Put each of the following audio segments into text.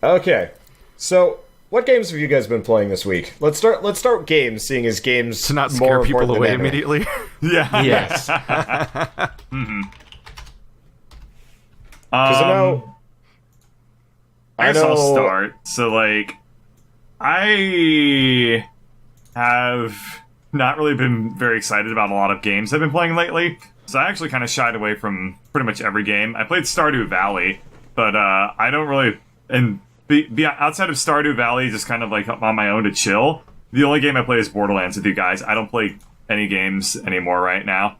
Okay, so what games have you guys been playing this week? Let's start with games, seeing as games To not scare more people important away than anime. immediately. Yeah. Yes, Mm-hmm. because I guess I'll start. So, like, I have not really been very excited about a lot of games I've been playing lately. So I actually kind of shied away from pretty much every game. I played Stardew Valley, but I don't really... And be outside of Stardew Valley, just kind of like on my own to chill. The only game I play is Borderlands with you guys. I don't play any games anymore right now.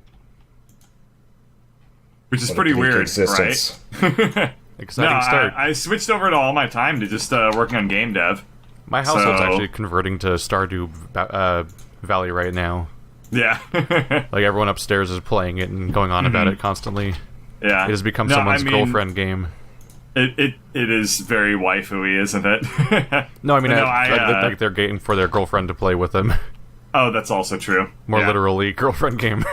Which is pretty weird, existence. right? Exciting start. I switched over to all my time to just working on game dev. My household's So- actually converting to Stardew Valley right now. Yeah. Like, everyone upstairs is playing it and going on about it constantly. Yeah. It has become No, someone's I mean, girlfriend game. It is very waifu-y, isn't it? No, I mean, No, like they're game for their girlfriend to play with them. Oh, that's also true. More Yeah. literally, girlfriend game.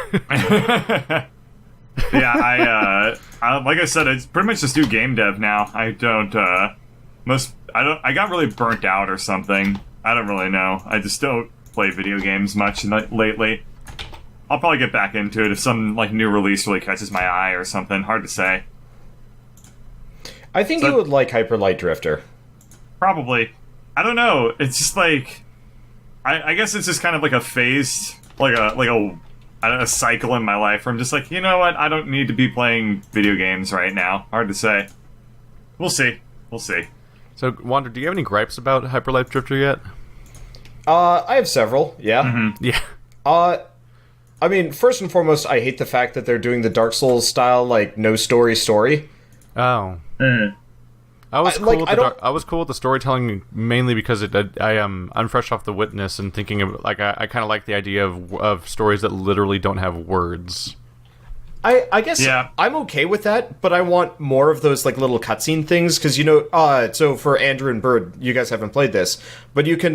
Yeah, I like I said, it's pretty much just do game dev now. I got really burnt out or something. I don't really know. I just don't play video games much lately. I'll probably get back into it if some like new release really catches my eye or something. Hard to say. I think you would like Hyper Light Drifter. Probably. I don't know. It's just like I guess it's just kind of like a phase, like a cycle in my life where I'm just like, you know what? I don't need to be playing video games right now. Hard to say. We'll see. We'll see. So, Wander, do you have any gripes about Hyper Light Drifter yet? I have several, yeah. Mm-hmm. Yeah. I mean, first and foremost, I hate the fact that they're doing the Dark Souls style, like, no story. Oh. Mm. I was like, cool. I don't- I was cool with the storytelling mainly because I'm fresh off The Witness and thinking of like I kind of like the idea of stories that literally don't have words. I guess Yeah. I'm okay with that, but I want more of those like little cutscene things because so for Andrew and Bird, you guys haven't played this, but you can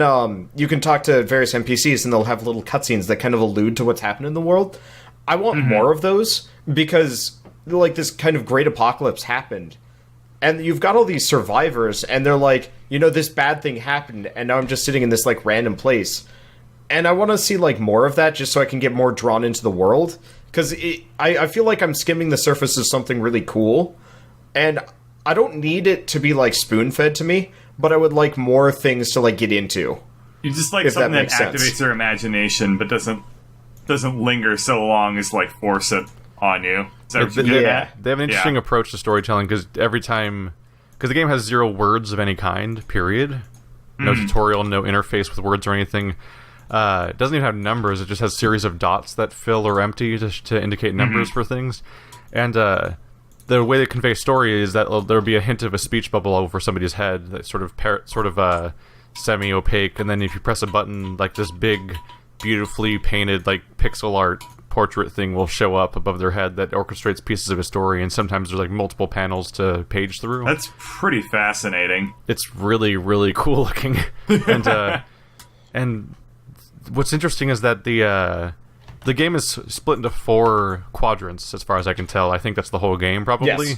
talk to various NPCs and they'll have little cutscenes that kind of allude to what's happened in the world. I want more of those because like this kind of great apocalypse happened, and you've got all these survivors, and they're like, this bad thing happened, and now I'm just sitting in this like random place. And I want to see like more of that just so I can get more drawn into the world. Because I feel like I'm skimming the surface of something really cool. And I don't need it to be like spoon-fed to me, but I would like more things to like get into. You just like If that something that, makes sense. activates your imagination but doesn't linger so long as like force it on you. Is that what you're getting Yeah. at? They have an interesting Yeah. approach to storytelling because because the game has 0 words of any kind, period. No tutorial, no interface with words or anything. It doesn't even have numbers. It just has a series of dots that fill or empty to indicate numbers for things. And the way they convey story is that there'll be a hint of a speech bubble over somebody's head that's sort of semi-opaque. And then if you press a button, like this big, beautifully painted, like pixel art portrait thing will show up above their head that orchestrates pieces of a story. And sometimes there's like multiple panels to page through. That's pretty fascinating. It's really, really cool looking. And what's interesting is that the game is split into 4 quadrants, as far as I can tell. I think that's the whole game, probably. Yes.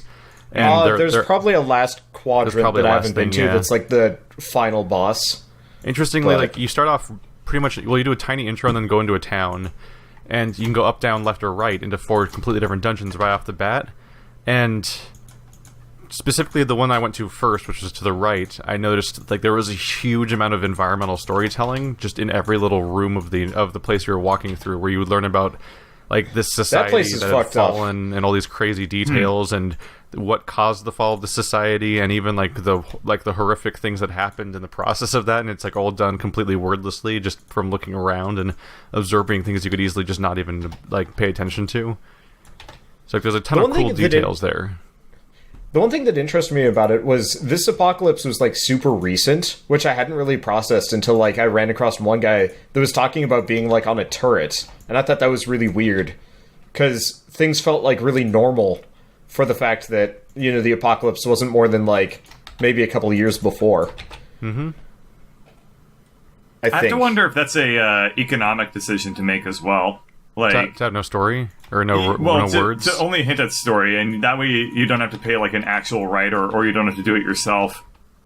And there's probably a last quadrant probably that a I last haven't been thing, to yeah. that's like the final boss. interestingly, but- like you start off pretty much. Well, you do a tiny intro and then go into a town, and you can go up, down, left, or right into 4 completely different dungeons right off the bat. And specifically the one I went to first, which was to the right, I noticed like there was a huge amount of environmental storytelling just in every little room of the place you were walking through, where you would learn about like this society place is that had fucked up. fallen and all these crazy details and what caused the fall of the society, and even like the horrific things that happened in the process of that. And it's like all done completely wordlessly, just from looking around and observing things you could easily just not even like pay attention to. So like, there's a ton The of one thing cool that it- details there. The one thing that interested me about it was this apocalypse was like super recent, which I hadn't really processed until like I ran across one guy that was talking about being like on a turret, and I thought that was really weird because things felt like really normal for the fact that the apocalypse wasn't more than like maybe a couple of years before. Mm-hmm. I have to wonder if that's a economic decision to make as well. Like To have no story or no to, words. to only hint at story, and that way you don't have to pay like an actual writer, or you don't have to do it yourself.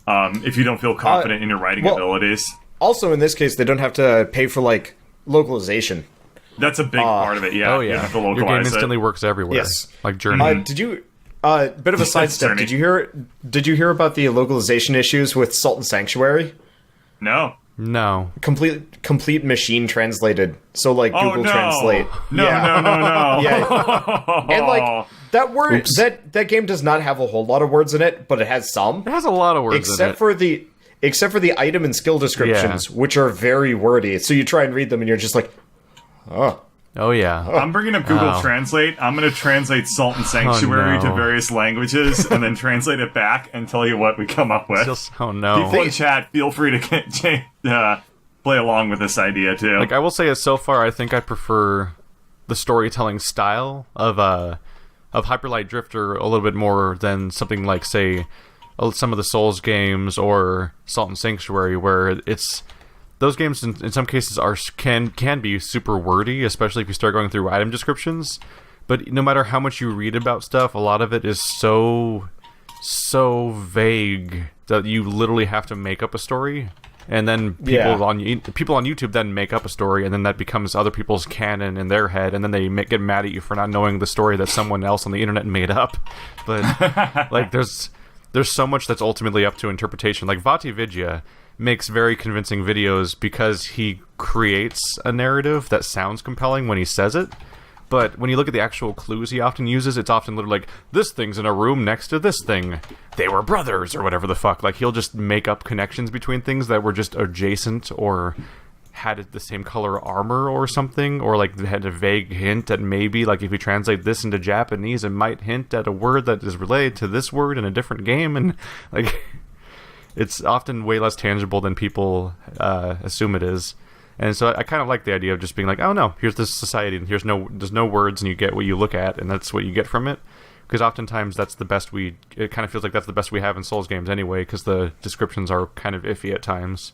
if you don't feel confident in your writing abilities. Also, in this case, they don't have to pay for like localization. That's a big part of it. Yeah. Oh You yeah. have to Your game localize instantly it. works everywhere. Yes. Like Journey. Did you? Bit of a sidestep. Journey. Did you hear about the localization issues with Salt and Sanctuary? No. No. Complete machine translated. So like Oh, Google no. Translate. No, no. Yeah. And like that word that game does not have a whole lot of words in it, but it has some. It has a lot of words in it. Except for the item and skill descriptions, which are very wordy. So you try and read them and you're just like, oh. Oh yeah. I'm bringing up Google Translate. I'm going to translate Salt and Sanctuary to various languages and then translate it back and tell you what we come up with. Oh no. People in chat, feel free to play along with this idea too. Like I will say, so far, I think I prefer the storytelling style of Hyper Light Drifter a little bit more than something like, say, some of the Souls games or Salt and Sanctuary, where it's those games in some cases can be super wordy, especially if you start going through item descriptions. But no matter how much you read about stuff, a lot of it is so vague that you literally have to make up a story. And then people on YouTube then make up a story, and then that becomes other people's canon in their head, and then they get mad at you for not knowing the story that someone else on the internet made up. But like, there's so much that's ultimately up to interpretation. Like Vati Vidya makes very convincing videos because he creates a narrative that sounds compelling when he says it. But when you look at the actual clues he often uses, it's often literally like, this thing's in a room next to this thing. They were brothers, or whatever the fuck. Like, he'll just make up connections between things that were just adjacent or had the same color armor or something, or like had a vague hint that maybe, like, if you translate this into Japanese, it might hint at a word that is related to this word in a different game, and like, it's often way less tangible than people assume it is. And so I kind of like the idea of just being like, oh no, here's this society, and there's no words, and you get what you look at, and that's what you get from it. Because oftentimes that's the best it kind of feels like that's the best we have in Souls games anyway, because the descriptions are kind of iffy at times.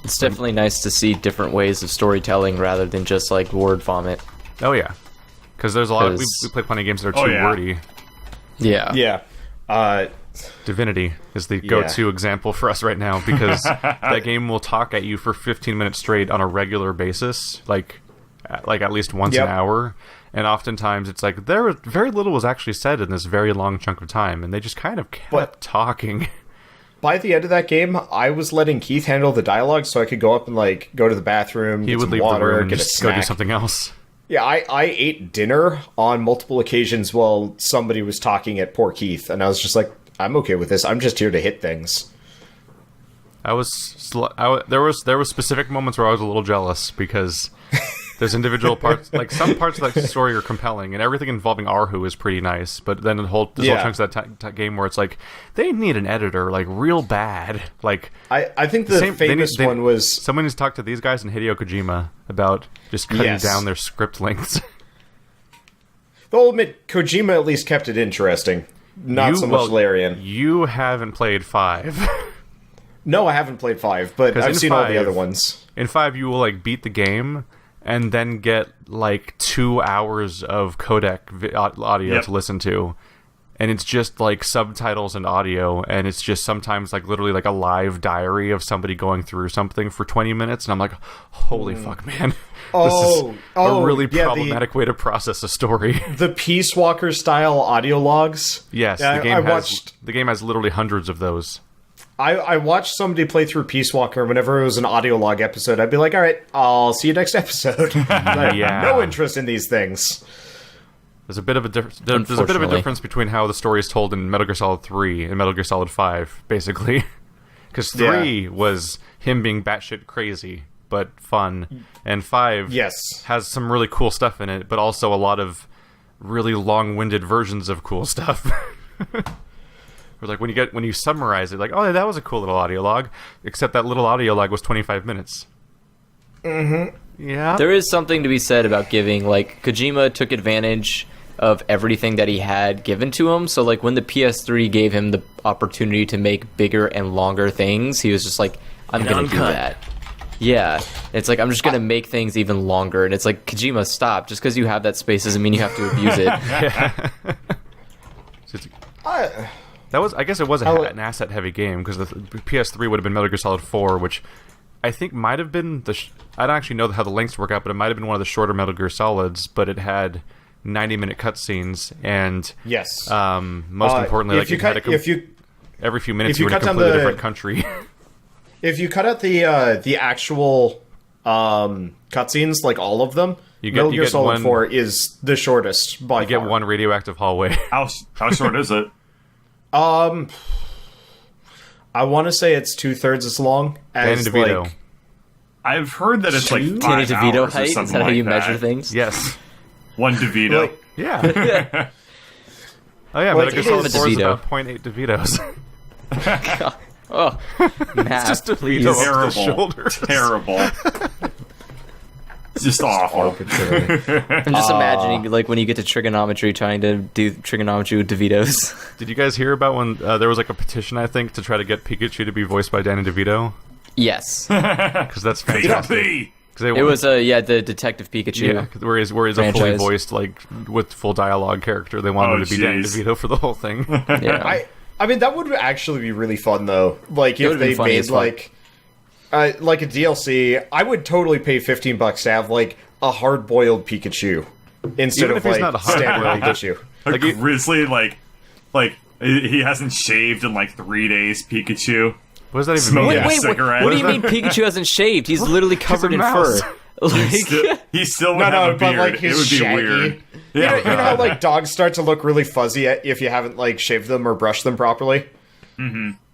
It's definitely nice to see different ways of storytelling rather than just like word vomit. Oh yeah, because there's a lot of, we play plenty of games that are too wordy. Yeah. Yeah. Divinity is the go-to example for us right now, because that game will talk at you for 15 minutes straight on a regular basis, like at least once an hour, and oftentimes it's like very little was actually said in this very long chunk of time, and they just kind of kept talking. By the end of that game, I was letting Keith handle the dialogue so I could go up and like go to the bathroom, He get would some leave water, the room and get a just go snack. do something else. Yeah, I ate dinner on multiple occasions while somebody was talking at poor Keith, and I was just like, I'm okay with this. I'm just here to hit things. There was specific moments where I was a little jealous, because there's individual parts, like some parts of that story are compelling, and everything involving Arhu is pretty nice. But then there's whole chunks of that game where it's like, they need an editor like real bad. Like I think the famous one was someone needs to talk to these guys in Hideo Kojima about just cutting down their script lengths. I'll admit, Kojima at least kept it interesting. Not so much Larian. You haven't played 5. No, I haven't played 5, but I've seen all the other ones. In 5, you will like beat the game and then get like 2 hours of codec audio to listen to, and it's just like subtitles and audio, and it's just sometimes like literally like a live diary of somebody going through something for 20 minutes, and I'm like, holy fuck, man. This is a really problematic way to process a story. The Peace Walker style audio logs. Yes, the game has literally hundreds of those. I watched somebody play through Peace Walker. Whenever it was an audio log episode, I'd be like, all right, I'll see you next episode. Like, no interest in these things. There's a bit of a difference between how the story is told in Metal Gear Solid 3 and Metal Gear Solid 5, basically. Because 3 was him being batshit crazy, but fun. And 5 has some really cool stuff in it, but also a lot of really long-winded versions of cool stuff. Or like when you summarize it, like, oh, that was a cool little audio log, except that little audio log was 25 minutes. Yeah. There is something to be said about giving, like, Kojima took advantage of everything that he had given to him. So like when the PS3 gave him the opportunity to make bigger and longer things, he was just like, I'm gonna do that. Yeah, it's like, I'm just gonna make things even longer, and it's like, Kojima, stop. Just because you have that space doesn't mean you have to abuse it. That was, I guess, it was an asset-heavy game because the PS3 would have been Metal Gear Solid 4, which I think might have been I don't actually know how the lengths work out, but it might have been one of the shorter Metal Gear Solids. But it had 90-minute cutscenes, and yes, most importantly, like every few minutes you were in a completely different country. If you cut out the actual cutscenes, like all of them, Metal Gear Solid 4 is the shortest by far. You get one radioactive hallway. How short is it? I want to say it's 2/3 as long as Danny DeVito. like. I've heard that it's like 5 Danny DeVito hours or height? something Is that how like you that. measure things? Yes. One DeVito. Like, Yeah. Oh yeah, Like, Metal Gear Solid it is 4 is DeVito. about 0.8 DeVitos. Oh, Matt, Just please. DeVito up Terrible. the shoulders. Terrible. It's just awful. I'm just imagining, like, when you get to trigonometry, trying to do trigonometry with DeVitos. Did you guys hear about when there was like a petition, I think, to try to get Pikachu to be voiced by Danny DeVito? Yes. Because that's fantastic. P. It was, the Detective Pikachu. Yeah, where he's a fully franchise. voiced, like, with full dialogue character. They wanted him to be Danny jeez. DeVito for the whole thing. Yeah. I mean, that would actually be really fun, though. Like, if would've been they funny made, as fuck. like a DLC, I would totally pay $15 to have, like, a hard-boiled Pikachu instead Even of, if he's like, not standard hard-boiled. Pikachu. A Like, it- grizzly, like he hasn't shaved in like 3 days. Pikachu. What does that even Smoking mean? a Wait, cigarette. what do you mean Pikachu hasn't shaved? He's literally covered in mouse. fur. Like, He still would No, have a but, beard. like, It he's would be shaggy. weird. You know Yeah. how, like, dogs start to look really fuzzy if you haven't, like, shaved them or brushed them properly?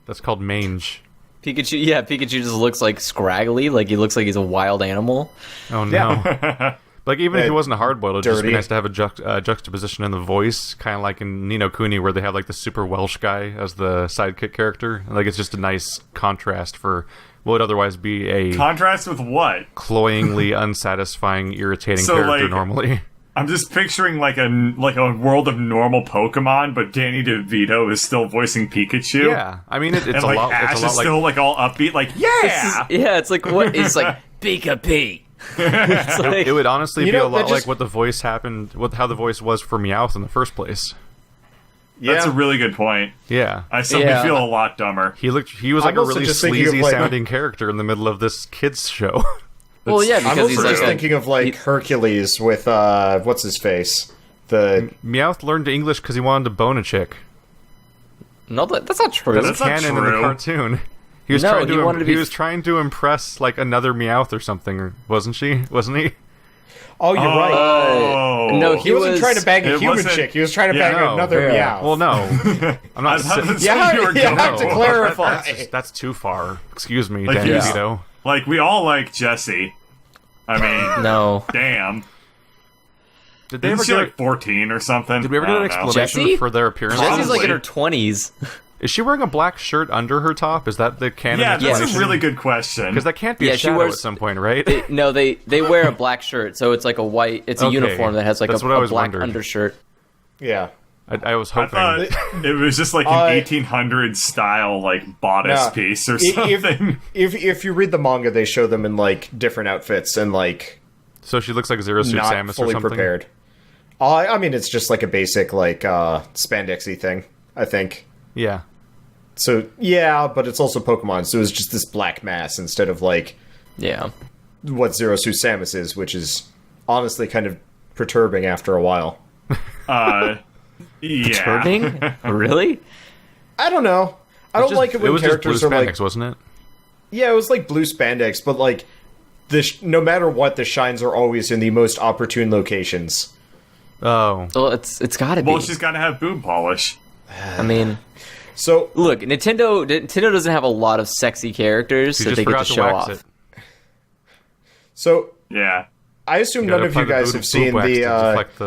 That's called mange. Pikachu just looks like scraggly, like he looks like he's a wild animal. Oh no. Like, even if he wasn't a hard-boiled, it'd just be Dirty. nice to have a juxtaposition in the voice, kind of like in Ni no Kuni, where they have, like, the super Welsh guy as the sidekick character. Like, it's just a nice contrast for what would otherwise be a Contrast with what? cloyingly unsatisfying, irritating So, character like- normally. I'm just picturing like a world of normal Pokemon, but Danny DeVito is still voicing Pikachu. Yeah, I mean, it's And a like lot. Ash It's a lot is like still like all upbeat, like yeah. It's like what? It's like Pika P. It's like, it would honestly You be know, a lot that just- like what the voice happened, how the voice was for Meowth in the first place. That's a Yeah. really good point. Yeah, I suddenly Yeah. feel a lot dumber. he was like I'm a also really just thinking of, sleazy like- sounding character in the middle of this kids show. well, yeah, I'm because also he's just like a, thinking of, like, Hercules with, what's his face? The... Meowth learned English because he wanted to bone a chick. no, that's not true. That's That's not canon in the true. cartoon. He was No, trying he to wanted to be- he was trying to impress like another Meowth or something, wasn't he? Oh, you're right. Oh no, He wasn't trying to bang a It human wasn't- chick. He was trying to Yeah, bang no. another Yeah. meow. Well, no, I'm not. I thought that's Yeah, where you were you going. have to clarify. That's too far. Excuse me, Like, Danny yeah. DeVito. Like we all like Jessie. I mean, No, damn. Did they ever Isn't she get? like 14 or something? Did we ever get an I don't know. explanation Jessie? for their appearance? Jessie's like in her Probably. 20s. Is she wearing a black shirt under her top? Is that the canon? Yeah, that's Yes. a really good question. Because that can't be Yeah, a she shadow wears- at some point, right? No, they wear a black shirt, so it's like a white. It's a Okay. uniform that has like That's a what I always black wondered. undershirt. Yeah. I was I hoping. thought it was just like an 1800s style like bodice Nah. piece or If, something. if you read the manga, they show them in, like, different outfits and, like, So she looks like Zero Suit not Samus or fully something. prepared. I mean, it's just like a basic, like, spandexy thing, I think. Yeah. So, yeah, but it's also Pokemon, so it's just this black mass instead of, like, Yeah. what Zero Suit Samus is, which is honestly kind of perturbing after a while. Yeah. Turning? Really? I don't know. I don't like it when was just characters blue are like... spandex, wasn't it? Yeah, it was like blue spandex, but, like, no matter what, the shines are always in the most opportune locations. Oh, Well, it's got to be. Well, she's got to have boob polish. I mean, So, look, Nintendo doesn't have a lot of sexy characters you that just they get forgot to to show wax off. it. so Yeah. I assume none Gotta of you apply the guys boob have seen wax to the... deflect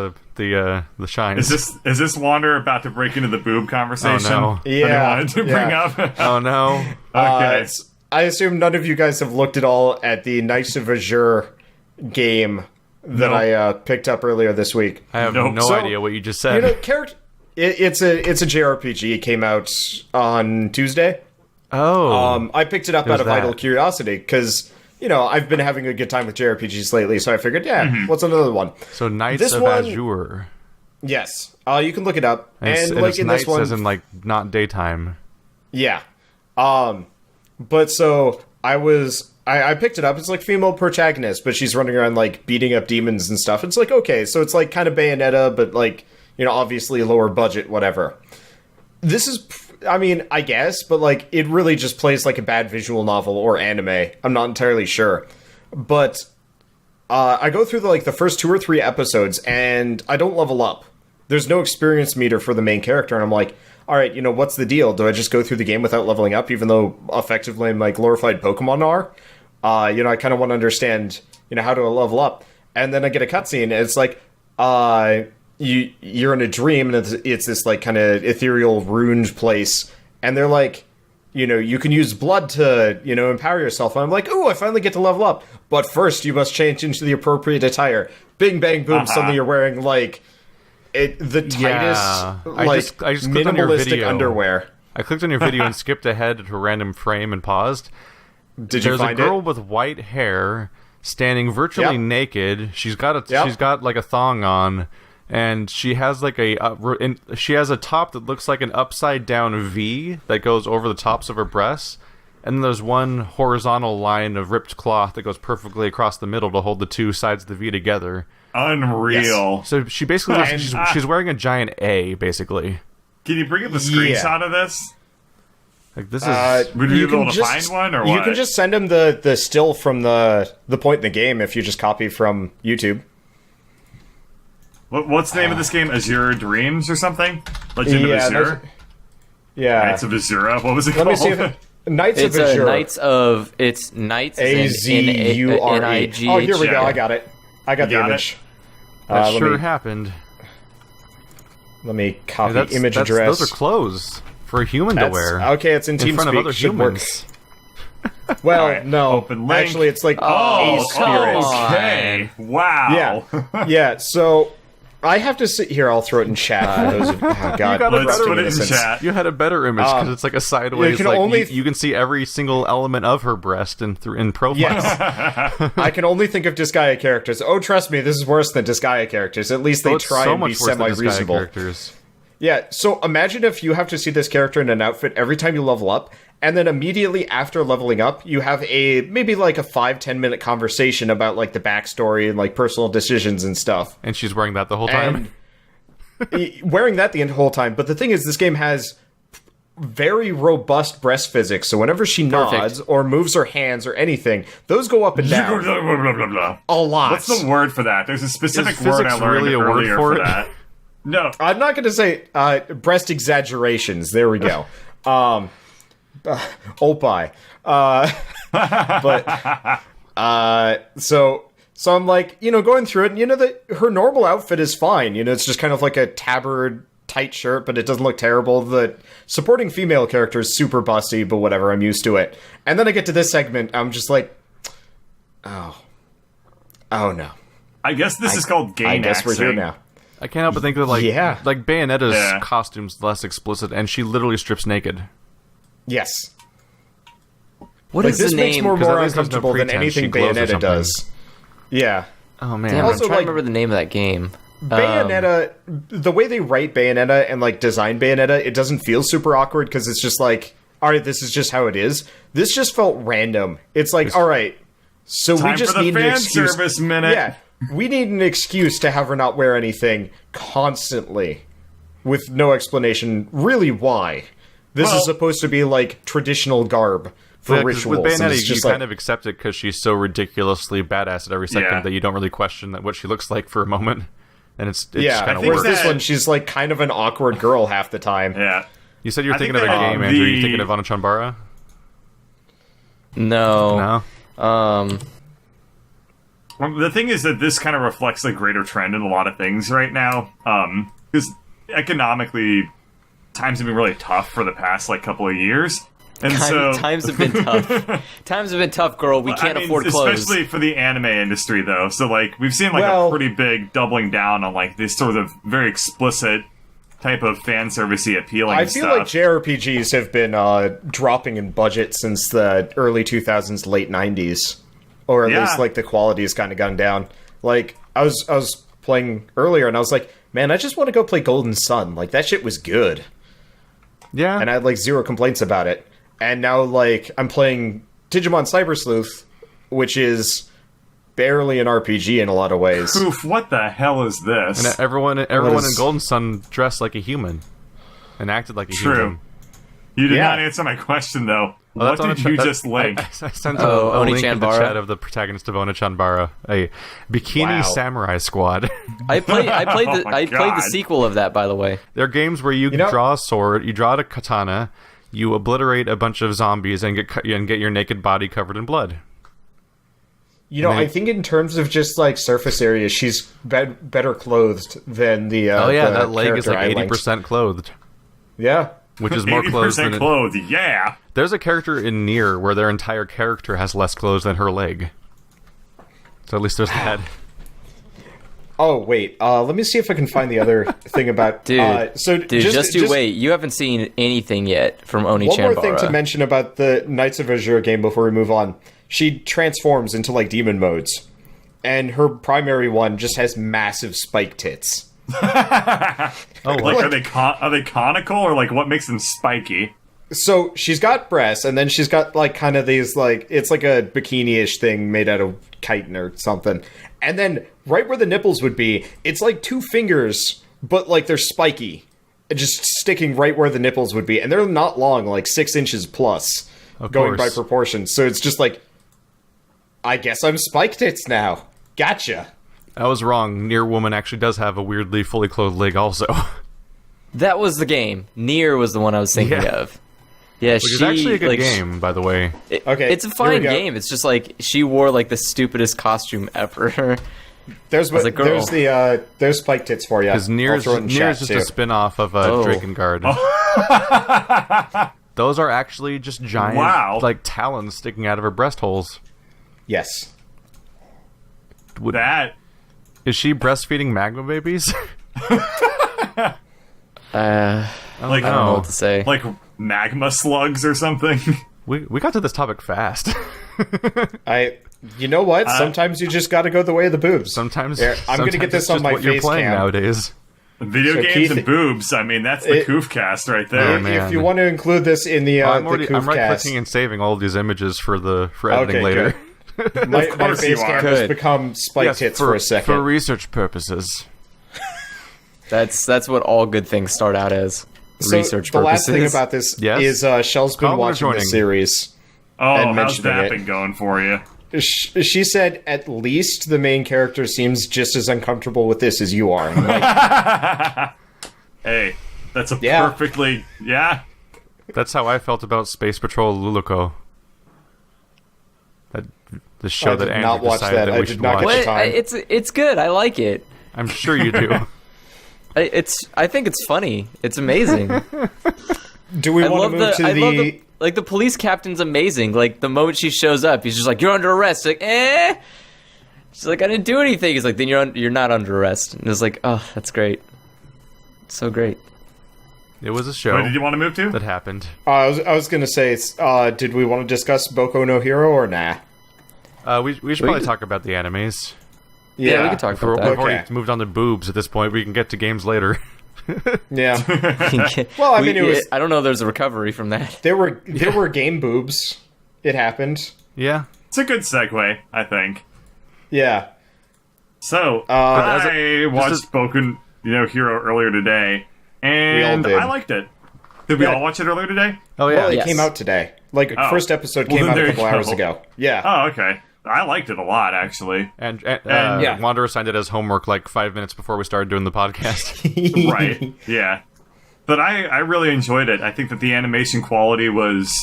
the shines. Is this Wander about to break into the boob conversation? Oh, no. That I Yeah, wanted to bring yeah. up. Oh no! Okay. I assume none of you guys have looked at all at the Knights of Azure game that Nope. I picked up earlier this week. I have Nope. no So, idea what you just said. You know, it's a JRPG. It came out on Tuesday. oh, I picked it up It was out of that. idle curiosity because I've been having a good time with JRPGs lately. So I figured, what's another one? so Knights this of one- Azure. Yes. You can look it up. And like it's in nights this one, as in like not daytime. yeah. But so I picked it up. It's like female protagonist, but she's running around like beating up demons and stuff. It's like, okay, so it's like kind of Bayonetta, but like, you know, obviously lower budget, whatever. This is, I mean, I guess, but like it really just plays like a bad visual novel or anime. I'm not entirely sure. But I go through the first 2 or 3 episodes and I don't level up. There's no experience meter for the main character, and I'm like, all right, you know, what's the deal? Do I just go through the game without leveling up, even though effectively my glorified Pokemon are? You know, I kind of want to understand, you know, how to level up. And then I get a cutscene, and it's like, you're in a dream, and it's this like kind of ethereal, ruined place, and they're like, you know, you can use blood to, you know, empower yourself. And I'm like, ooh, I finally get to level up. But first, you must change into the appropriate attire. Bing, bang, boom. Suddenly you're wearing, like, the tightest, I just clicked on your minimalistic video. underwear. I clicked on your video and skipped ahead to a random frame and paused. Did you find it? There's a girl with white hair standing virtually Yep. naked. She's got Yep. like a thong on, and she has like she has a top that looks like an upside down V that goes over the tops of her breasts. And then there's one horizontal line of ripped cloth that goes perfectly across the middle to hold the two sides of the V together. Unreal. So she basically she's wearing a giant A, basically. Can you bring up the screenshot of this? Like this is Would we be able to find one, or what? You can just send him the still from the point in the game if you just copy from YouTube. What's the name of this game? Azure Dreams or something? Legend of Azure? Yeah. Knights of Azura? What was it Let called? me see if Knights It's of Azure. Knights A-Z-U-R-E. N-I-G-H. Oh, here we go. Yeah. I got it. I got the got image. that let sure me- happened. Let me copy That's- image that's- address. Those are clothes for a human to wear. Okay, it's in in front of TeamSpeak. other Should work. humans. Well, Alright, no. open link. Actually, it's like Oh, a spirit. okay. Wow. Yeah. Yeah, so I have to sit here. I'll throw it in chat for those of oh, God. got a Let's better put it in innocence. chat. You had a better image because it's like a sideways. you can like only- you can see every single element of her breast in profile. Yes. I can only think of Disgaea characters. Oh, trust me, this is worse than Disgaea characters. At least they It's try so and be much worse than Disgaea semi-reasonable. characters. Yeah, so imagine if you have to see this character in an outfit every time you level up, and then immediately after leveling up, you have maybe like a 5-10 minute conversation about like the backstory and like personal decisions and stuff. And she's wearing that the whole time. And wearing that the whole time. But the thing is, this game has very robust breast physics, so whenever she nods or moves her hands or anything, those go up and down Blah, blah, blah, blah, blah. a lot. What's the word for that? There's a specific Is word I physics learned really a word earlier for it? that. No. I'm not going to say breast exaggerations. There we go. Opie. So I'm like, you know, going through it, and you know that her normal outfit is fine. You know, it's just kind of like a tabard tight shirt, but it doesn't look terrible. The supporting female character is super busty, but whatever, I'm used to it. And then I get to this segment, I'm just like, oh no. I guess this is called gain I guess we're here now. I can't help but think that like Bayonetta's Yeah. costume's less explicit, and she literally strips naked. Yes. What Like, is this the makes name? more 'Cause at least there's no uncomfortable than pretense she anything glows or Bayonetta something. does. Yeah. Oh man! Damn, Also, I'm trying like- to remember the name of that game. Bayonetta, the way they write Bayonetta and like design Bayonetta, it doesn't feel super awkward because it's just like, all right, this is just how it is. This just felt random. It's like, all right, so we Time just for the need an fan excuse. service minute. Yeah, we need an excuse to have her not wear anything constantly, with no explanation. Really, why? This Well- is supposed to be like traditional garb for Yeah, 'cause rituals. with and Bayonetta, it's you just like, kind of accept it because she's so ridiculously badass at every second Yeah. that you don't really question what she looks like for a moment, and it's yeah. kind of think Whereas works. this that- one, she's like kind of an awkward girl half the time. Yeah. You said you're I thinking think of a that, game, Andrew. Are you the- thinking of Anachanbara? No. No. Well, the thing is that this kind of reflects a greater trend in a lot of things right now. Because economically, times have been really tough for the past like couple of years, and so Times have been tough. Times have been tough, girl. We can't afford clothes. especially for the anime industry, though. So like we've seen like Well- a pretty big doubling down on like this sort of very explicit type of fan servicey appealing I feel stuff. like JRPGs have been dropping in budget since the early 2000s, late 90s, or at Yeah. least like the quality has kind of gone down. Like I was playing earlier, and I was like, man, I just want to go play Golden Sun. Like, that shit was good. Yeah. And I had, like, zero complaints about it. And now, like, I'm playing Digimon Cyber Sleuth, which is barely an RPG in a lot of ways. Oof, what the hell is this? And everyone in Golden Sun dressed like a human and acted like a human. You did Yeah. not answer my question, though. Well, What did you just link? I sent Oh, a link in the Oni-Chanbara? chat of the protagonist of Oni-Chanbara, a Bikini Wow. Samurai Squad. I played Oh the my I played God. the sequel of that, by the way. They're games where you know- draw a sword, you draw a katana, you obliterate a bunch of zombies, and get your naked body covered in blood. You know, And I think in terms of just, like, surface area, she's better clothed than the Oh yeah, the that leg is character like I linked. 80% clothed, Yeah. which is more clothes 80% than... clothed, yeah. There's a character in Nier where their entire character has less clothes than her leg. So at least there's that. Oh, wait. Let me see if I can find the other thing about... Dude, so Dude, just wait. You haven't seen anything yet from Oni One more thing to Chanbara. mention about the Knights of Azure game before we move on. She transforms into, like, demon modes. And her primary one just has massive spike tits. Oh, Like, are they conical, or like what makes them spiky? So she's got breasts, and then she's got, like, kind of these, like, it's like a bikini-ish thing made out of chitin or something. And then right where the nipples would be, it's like 2 fingers, but, like, they're spiky. Just sticking right where the nipples would be. And they're not long, like 6 inches plus, Of going by course. proportion. So it's just like, I guess I'm spike tits now. Gotcha. I was wrong. Nier Woman actually does have a weirdly fully clothed leg also. That was the game. Nier was the one I was thinking Yeah. of. Yeah, Which is actually a good game, by the way. Okay, it's a here fine we go. game. It's just like she wore like the stupidest costume ever. There's As a girl. there's spike tits for you. Because Nier's just a spin-off of Oh. Drakengard. Those are actually just giant, Wow. like, talons sticking out of her breast holes. Yes. That Is she breastfeeding magma babies? I like don't know what to say. like magma slugs or something. We got to this topic fast. You know what? Sometimes you just got to go the way of the boobs. Sometimes Here, I'm gonna sometimes get this it's on just my what you're face playing cam. nowadays. Video So, games Keith, and boobs. I mean, that's the it- Koofcast right Oh, there. man. If you want to include this in the I'm the right Koofcast, clicking and saving all of these images for editing Okay, later. my course face you are. cam has Good. become spike Yes, tits for a second. for research purposes. That's what all good things start out as. So Research the last purposes. thing about this Yes? is Shell's been Colin is watching joining. the series. Oh, and how's mentioning that it. been going for you? She said at least the main character seems just as uncomfortable with this as you are. I'm like, Hey, that's a Yeah. perfectly That's how I felt about Space Patrol Luluco. The show I that did Andrew not watch decided that. that I we did should not watch. get What? time. It's good. I like it. I'm sure you do. I think it's funny. It's amazing. do we I want love to move to I the? love the like the police captain's amazing. Like the moment she shows up, he's just like, "You're under arrest." Like, eh. She's like, "I didn't do anything." He's like, "Then you're not under arrest." And it's like, "Oh, that's great. So great." It was a show What did you want to move to? that happened. I was gonna say, did we want to discuss Boku no Hero or nah? We should probably could- talk about the animes. Yeah, we can talk We're, about we've that. Okay. already moved on to boobs at this point. We can get to games later. Yeah, Well, I mean, it was- I don't know. There's a recovery from that. there were game boobs. It happened. Yeah. It's a good segue, I think. Yeah. So, as I watched Boku Hero earlier today, and did. I liked it. Did we Yeah. all watch it earlier today? Oh yeah. Well, it Yes. came out today. Like Oh. first episode Well, came then out a there couple you hours go. ago. Yeah. Oh, okay. I liked it a lot, actually. And yeah. Wanderer signed it as homework like 5 minutes before we started doing the podcast. Right. Yeah. But I really enjoyed it. I think that the animation quality was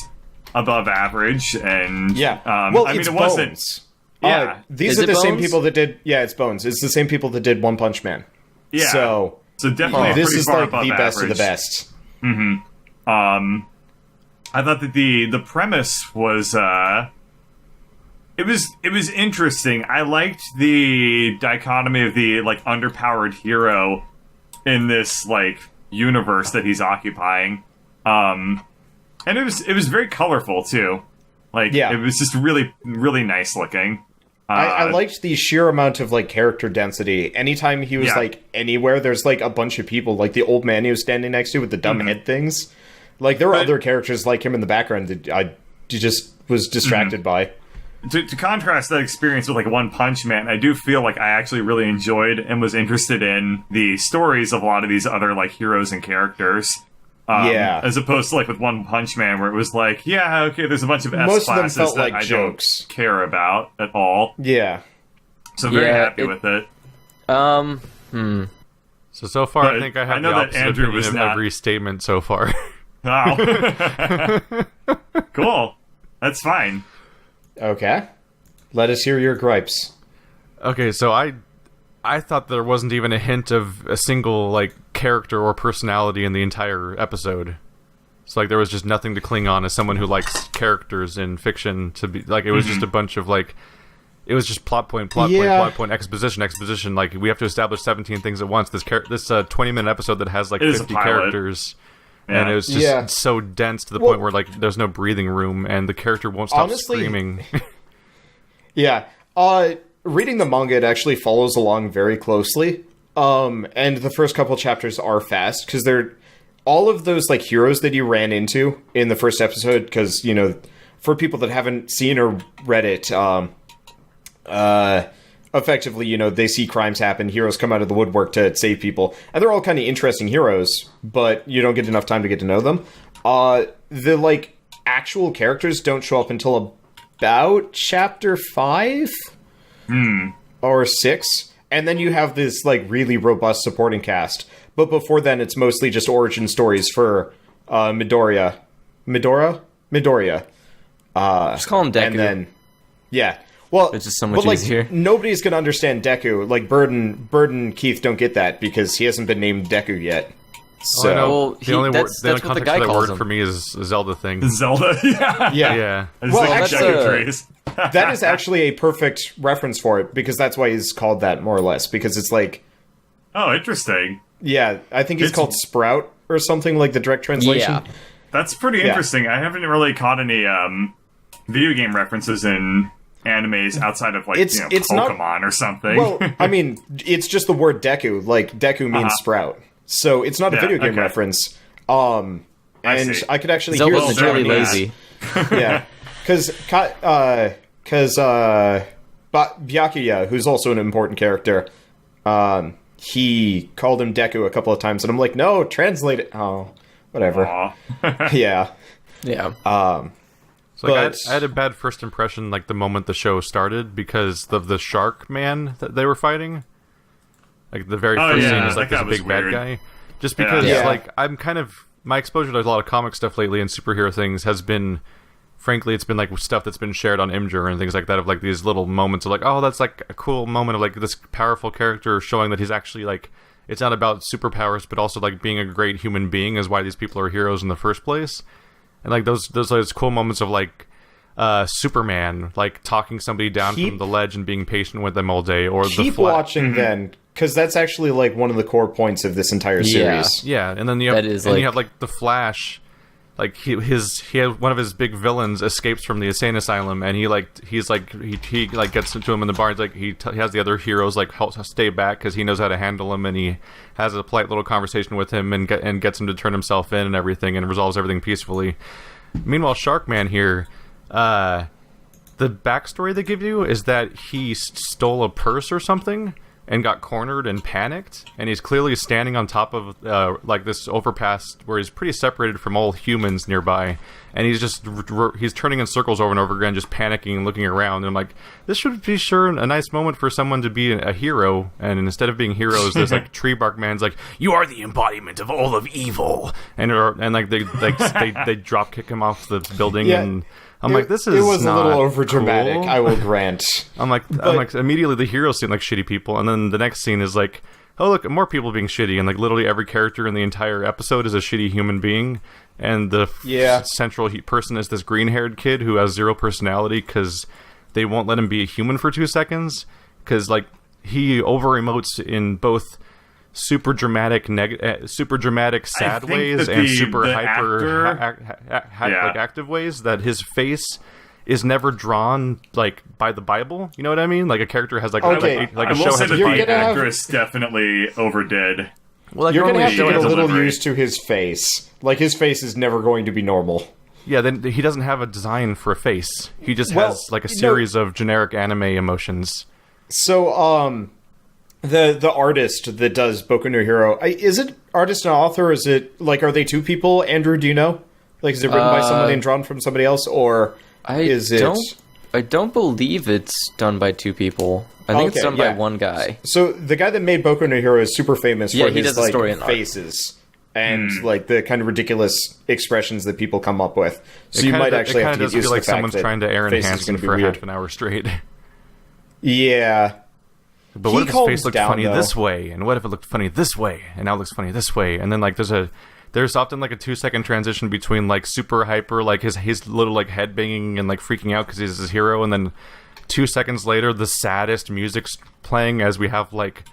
above average, and Yeah. I mean, it's it wasn't. Bones. Yeah. These Is are it the same Bones? people that did. Yeah, it's Bones. It's the same people that did One Punch Man. Yeah. So definitely a this pretty is far like above the best average. of the best. I thought that the premise was it was interesting. I liked the dichotomy of the like underpowered hero in this like universe that he's occupying. And it was very colorful too. Like Yeah. it was just really really nice looking. I liked the sheer amount of like character density. Anytime he was like anywhere, there's like a bunch of people, like the old man he was standing next to with the dumb head things. Like there were other characters like him in the background that I just was distracted by. To contrast that experience with like One Punch Man, I do feel like I actually really enjoyed and was interested in the stories of a lot of these other like heroes and characters. As opposed to like with One Punch Man, where it was like, yeah, okay, there's a bunch of S Most of them classes felt that like I jokes. don't care about at all. Yeah. So very happy with it. So far, But I think I have I know the that opposite Andrew opinion was of not- every statement so far. Wow. Cool. That's fine. Okay. Let us hear your gripes. Okay, so I thought there wasn't even a hint of a single like character or personality in the entire episode. So like there was just nothing to cling on as someone who likes characters in fiction to be like it was just a bunch of like it was just plot point, exposition. Like we have to establish 17 things at once. This 20-minute episode that has like It is a 50 pilot. characters. And it was just so dense to the point where like there's no breathing room and the character won't stop screaming. Yeah. Reading the manga, it actually follows along very closely. And the first couple chapters are fast because they're all of those like heroes that you ran into in the first episode. Because you know, for people that haven't seen or read it, effectively, you know, they see crimes happen, heroes come out of the woodwork to save people, and they're all kind of interesting heroes, but you don't get enough time to get to know them. The like actual characters don't show up until about chapter 5 or 6, and then you have this like really robust supporting cast. But before then, it's mostly just origin stories for Midoriya. Just call him Deku. And then, yeah. Well, It's just so much like, easier. Nobody's going to understand Deku. Like, Bird and Keith don't get that because he hasn't been named Deku yet. So, I know Well, the only that's what the context guy of that calls word him. for me is a Zelda thing. Zelda. Yeah. yeah. I just Well, like that's Deku a- trees. That is actually a perfect reference for it because that's why he's called that, more or less. Because it's like, Oh, interesting. yeah, I think he's It's- called Sprout or something like the direct translation. Yeah. That's pretty interesting. I haven't really caught any video game references in animes outside of like It's not- Pokemon or something. Well, I mean, it's just the word Deku. Like, Deku means sprout. So it's not a Yeah, video game okay. reference. And see. I could actually Zelda's hear Well, really there we go. lazy. yeah, because Byakuya, who's also an important character, he called him Deku a couple of times, and I'm like, no, translate it. Oh, whatever. Aw. Yeah. So Yeah. like, But- I had a bad first impression like the moment the show started because of the shark man that they were fighting. Like the very Oh, first yeah, scene is like that this guy was big bad weird. guy. Just because Yeah. like I'm kind of my exposure to a lot of comic stuff lately and superhero things has been frankly it's been like stuff that's been shared on Imgur and things like that of like these little moments of like, oh, that's like a cool moment of like this powerful character showing that he's actually like it's not about superpowers but also like being a great human being is why these people are heroes in the first place. And like those cool moments of like Superman like talking somebody down Keep- from the ledge and being patient with them all day, or the Keep Flash. watching then, because that's actually like one of the core points of this entire Yeah. series. Yeah, and then you have, That is, and you like- have like the Flash, like he had one of his big villains escapes from the insane asylum, and he gets into him in the bar. He's like he has the other heroes like help stay back because he knows how to handle him, and he has a polite little conversation with him and gets him to turn himself in and everything, and resolves everything peacefully. Meanwhile, Sharkman here, the backstory they give you is that he stole a purse or something and got cornered and panicked, and he's clearly standing on top of like this overpass where he's pretty separated from all humans nearby, and he's just he's turning in circles over and over again, just panicking and looking around. And I'm like, this should be sure a nice moment for someone to be a hero, and instead of being heroes, this like tree bark man's like, you are the embodiment of all of evil, and like they drop kick him off the building. Yeah. And I'm like, this is It was not a little over dramatic, cool. I will grant. I'm like immediately the heroes seem like shitty people, and then the next scene is like, oh look, more people being shitty, and like literally every character in the entire episode is a shitty human being, and the central person is this green-haired kid who has zero personality because they won't let him be a human for 2 seconds because like he over emotes in both super dramatic sad think ways that and the super hyper actor- like active ways, that his face is never drawn like by the Bible. You know what I mean? Like a character has like Okay. like I a will show say has a that You're the Bible. gonna have- actress definitely overdid. Well, like You're gonna normally have to a show get a has little delivery. used to his face. Like, his face is never going to be normal. Yeah, then he doesn't have a design for a face. He just Well, has like a no. series of generic anime emotions. So, the artist that does Boku no Hero, is it artist and author? Or is it, like, are they two people? Andrew, do you know? Like, is it written by somebody and drawn from somebody else? Or is it... I don't believe it's done by two people. I think it's Okay, done by yeah. one guy. So, the guy that made Boku no Hero is super famous Yeah, for he his, does the like, story and art. faces. And, like, the kind of ridiculous expressions that people come up with. So It you kinda might do- actually it have kinda to get does used feel to like the fact someone's that trying to Aaron faces Hansen gonna be for weird. half an hour straight. Yeah. But He what if his calms face looked down, funny though. this way, and what if it looked funny this way, and now it looks funny this way, and then like there's often like a 2-second transition between like super hyper, like his little like head banging and like freaking out because he's his hero, and then 2 seconds later the saddest music's playing as we have like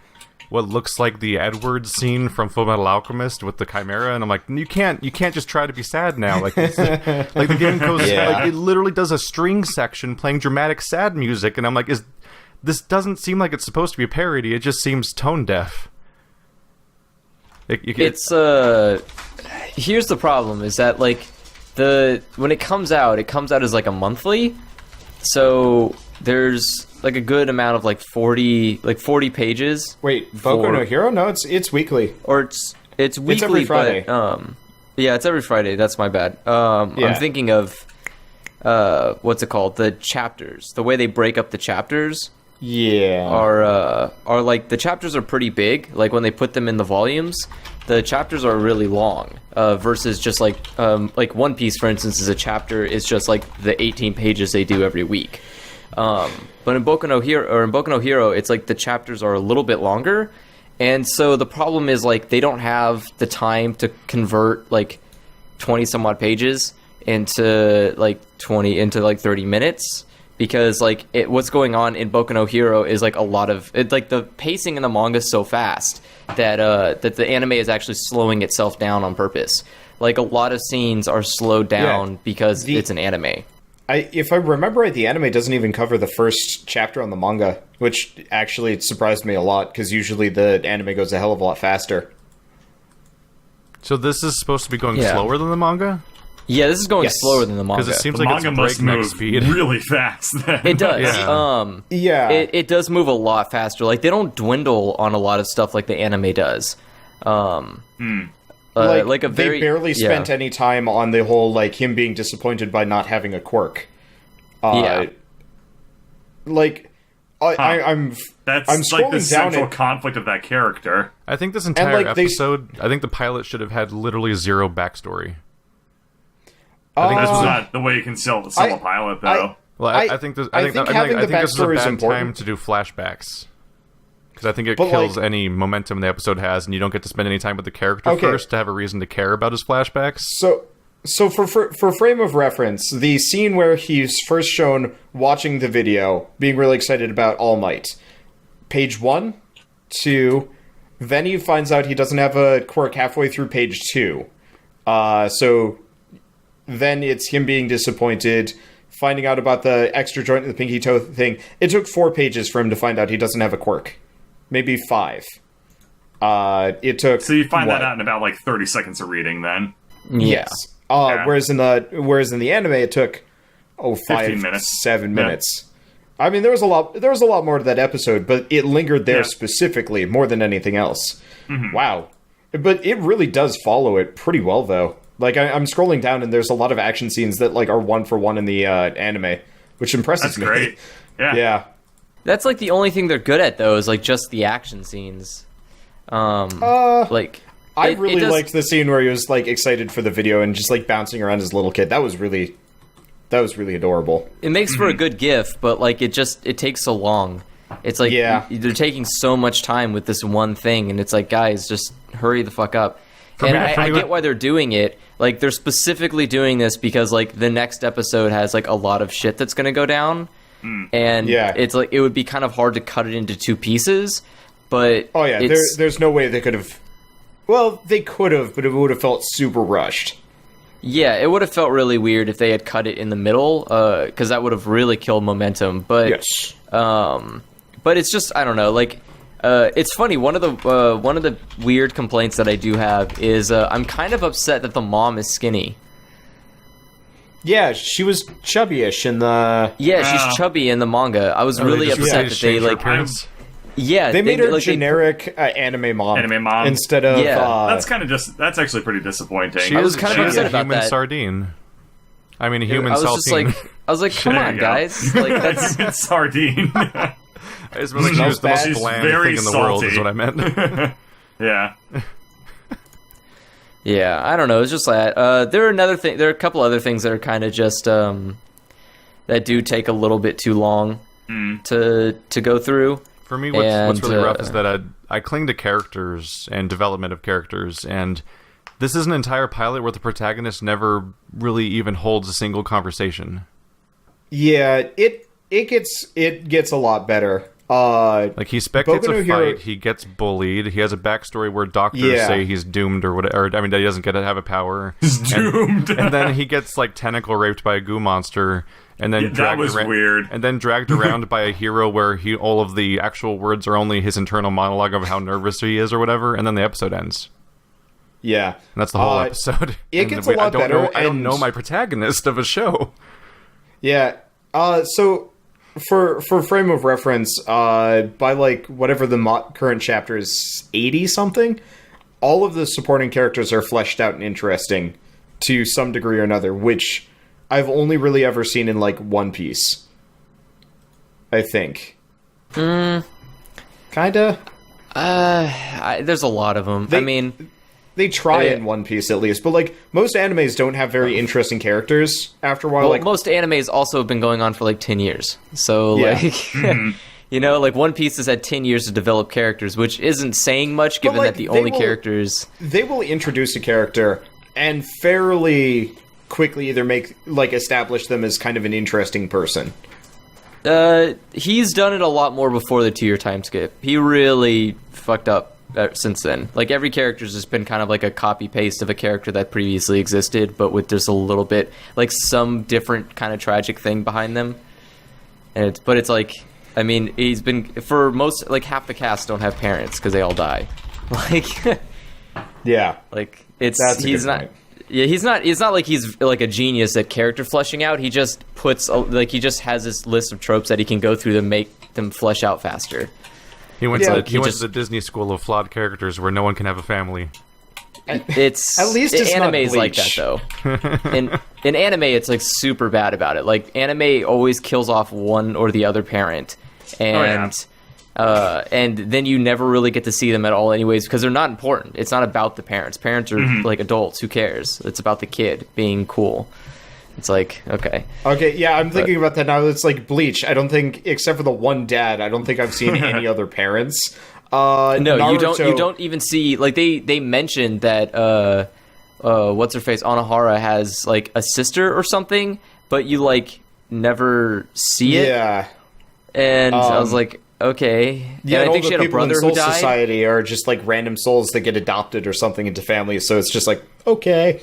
what looks like the Edward scene from Fullmetal Alchemist with the Chimera, and I'm like, you can't just try to be sad now, like like the game goes Yeah. like it literally does a string section playing dramatic sad music, and I'm like, this doesn't seem like it's supposed to be a parody. It just seems tone deaf. It's here's the problem is that like when it comes out as like a monthly, so there's like a good amount of like 40 pages. Wait, Boku no Hero? No, it's weekly. Or it's weekly, every Friday. but yeah, it's every Friday. That's my bad. Yeah. I'm thinking of what's it called? The chapters. The way they break up the chapters Yeah. are like the chapters are pretty big. Like when they put them in the volumes, the chapters are really long. Versus just like One Piece, for instance, is a chapter. It's just like the 18 pages they do every week. But in Boku no Hero, it's like the chapters are a little bit longer, and so the problem is like they don't have the time to convert like 20 some odd pages into like 30 minutes. Because like what's going on in Boku no Hero is like a lot of it, like the pacing in the manga is so fast that the anime is actually slowing itself down on purpose. Like a lot of scenes are slowed down because it's an anime. If I remember right, the anime doesn't even cover the first chapter on the manga, which actually surprised me a lot, because usually the anime goes a hell of a lot faster. So this is supposed to be going Yeah. slower than the manga? Yeah, this is going Yes. slower than the manga. Because it seems The like manga it's must breakneck move speed. really fast. Then. It does. Yeah. Yeah. It does move a lot faster. Like they don't dwindle on a lot of stuff like the anime does. Like a very they barely spent yeah. any time on the whole, like, him being disappointed by not having a quirk. Yeah. Like, I'm That's I'm like the scrolling down central it. conflict of that character. I think this entire like, they- episode, I think the pilot should have had literally zero backstory. I think this was Uh, not the way you can sell a pilot, though. Well, I think this, I think having the this is a backstory is bad important. time to do flashbacks. Because I think it But, kills like- any momentum the episode has, and you don't get to spend any time with the character Okay. first to have a reason to care about his flashbacks. So for frame of reference, the scene where he's first shown watching the video, being really excited about All Might, page 1, 2, then he finds out he doesn't have a quirk halfway through page 2. So then it's him being disappointed, finding out about the extra joint in the pinky toe thing. It took 4 pages for him to find out he doesn't have a quirk. Maybe 5. It took... So you find what? that out in about like 30 seconds of reading, then. Yeah. Yes. Yeah. Whereas in the anime it took 5 minutes. 7 Yeah. minutes. I mean, there was a lot more to that episode, but it lingered there Yeah. specifically more than anything else. Wow. But it really does follow it pretty well, though. Like, I'm scrolling down and there's a lot of action scenes that like are 1-for-1 in the anime, which impresses That's me. great. Yeah. Yeah. That's like the only thing they're good at though, is like just the action scenes. Like I it really does- liked the scene where he was like excited for the video and just like bouncing around as a little kid. That was really adorable. It makes for a good GIF, but like it takes so long. It's like Yeah. they're taking so much time with this one thing, and it's like, guys, just hurry the fuck up. And I get why they're doing it. Like they're specifically doing this because like the next episode has like a lot of shit that's gonna go down, and Yeah. it's like it would be kind of hard to cut it into 2 pieces. But Oh yeah, there's no way they could have. Well, they could have, but it would have felt super rushed. Yeah, it would have felt really weird if they had cut it in the middle, because that would have really killed momentum. But Yes. but it's just, I don't know, like, it's funny. One of the weird complaints that I do have is I'm kind of upset that the mom is skinny. Yeah, she was chubby-ish in the... Yeah, she's chubby in the manga. I was really upset that they like. Yeah, They made her like, generic anime mom. Anime mom. Instead of... Yeah. That's actually pretty disappointing. She I was is- kind of she is upset a about human that. sardine. I mean, a human I was just saltine. like, come There on, you go. guys. Like, that's Human sardine. I just meant like she was the most She's bland very thing in the world, salty. is what I meant. Yeah. yeah. I don't know. It's just that there are a couple other things that are kind of just that do take a little bit too long to go through. For me, what's really rough And, is that I cling to characters and development of characters, and this is an entire pilot where the protagonist never really even holds a single conversation. Yeah, it gets a lot better. Like, he spectates Boku no a Hero- fight, he gets bullied, he has a backstory where doctors Yeah. say he's doomed or whatever, I mean, that he doesn't get to have a power. He's doomed. And then he gets, like, tentacle raped by a goo monster, and then Yeah, that dragged was weird. And then dragged around by a hero where all of the actual words are only his internal monologue of how nervous he is or whatever, and then the episode ends. Yeah. And that's the whole episode. It And gets a lot I don't better, know, I don't and- know my protagonist of a show. Yeah. So for frame of reference, by like whatever the current chapter is 80 something, all of the supporting characters are fleshed out and interesting to some degree or another, which I've only really ever seen in like One Piece. I think. Kinda. There's a lot of them. I mean, They try Yeah. in One Piece at least, but like most animes don't have very interesting characters after a while. well, like most animes also have been going on for like 10 years. So, Yeah. like, you know, like One Piece has had 10 years to develop characters, which isn't saying much given like, that the they only will- characters. they will introduce a character and fairly quickly either establish them as kind of an interesting person. He's done it a lot more before the 2-year time skip. He really fucked up since then. Like, every character's just been kind of like a copy paste of a character that previously existed, but with just a little bit, like, some different kind of tragic thing behind them. And it's like, I mean, he's been, for most, like, half the cast don't have parents because they all die. Like, Yeah. like it's That's a he's good not. point. Yeah, he's not. It's not like he's like a genius at character fleshing out. He just puts he just has this list of tropes that he can go through to make them flesh out faster. He went, Yeah, to, he he went just- to the Disney school of flawed characters where no one can have a family. It's At least it's not anime's like that Bleach. though. In anime, it's like super bad about it. Like anime always kills off one or the other parent, and then you never really get to see them at all, anyways, because they're not important. It's not about the parents. Parents are like adults. Who cares? It's about the kid being cool. It's like, okay. Okay, yeah, I'm thinking about that now. It's like Bleach. I don't think, except for the one dad, I don't think I've seen any other parents. No, Naruto, you don't even see, like, they mentioned that what's her face, Anahara has like a sister or something, but you like never see it. Yeah. And I was like, okay. Yeah, and I all think the she had a people in brother Soul who died. Society are just like random souls that get adopted or something into families, so it's just like, okay.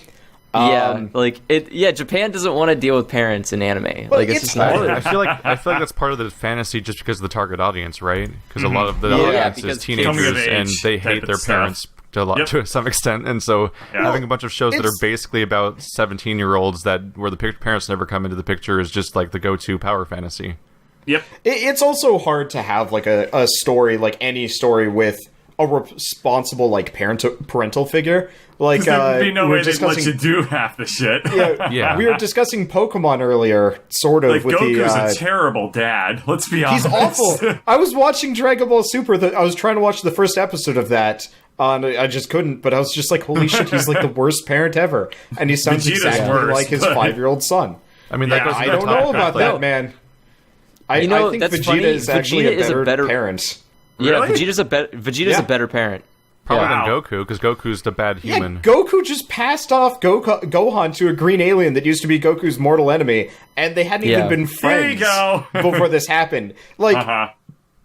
Yeah, like it. Yeah, Japan doesn't want to deal with parents in anime. Like it's it's just not. hard. I feel like that's part of the fantasy just because of the target audience, right? Because a lot of the Yeah, audience because is kids- Coming of teenagers age and they type hate of their stuff. parents to some extent, and so having a bunch of shows that are it's- basically about 17-year-olds where the parents never come into the picture is just like the go-to power fantasy. Yep. It's also hard to have like a story, like any story with a responsible like parental figure. Like There'd be no we were way they'd let discussing- you do half the shit. Yeah. we were discussing Pokemon earlier, sort of Like, with Goku's the. a terrible dad. Let's be honest. He's awful. I was watching Dragon Ball Super. I was trying to watch the first episode of that. And I just couldn't. But I was just like, "Holy shit! He's like the worst parent ever." And he sounds Vegeta's exactly worse, like his but- 5-year-old son. I mean, that Yeah, goes I to don't the know top about athlete. that, man. I know, think that's Vegeta funny. is actually Vegeta a is a better, better- parent. Yeah, Really? Vegeta's Yeah. a better parent. Probably Wow. than Goku, because Goku's the bad Yeah, human. Goku just passed off Gohan to a green alien that used to be Goku's mortal enemy, and they hadn't Yeah. even been There you friends go. before this happened. Like, Uh-huh.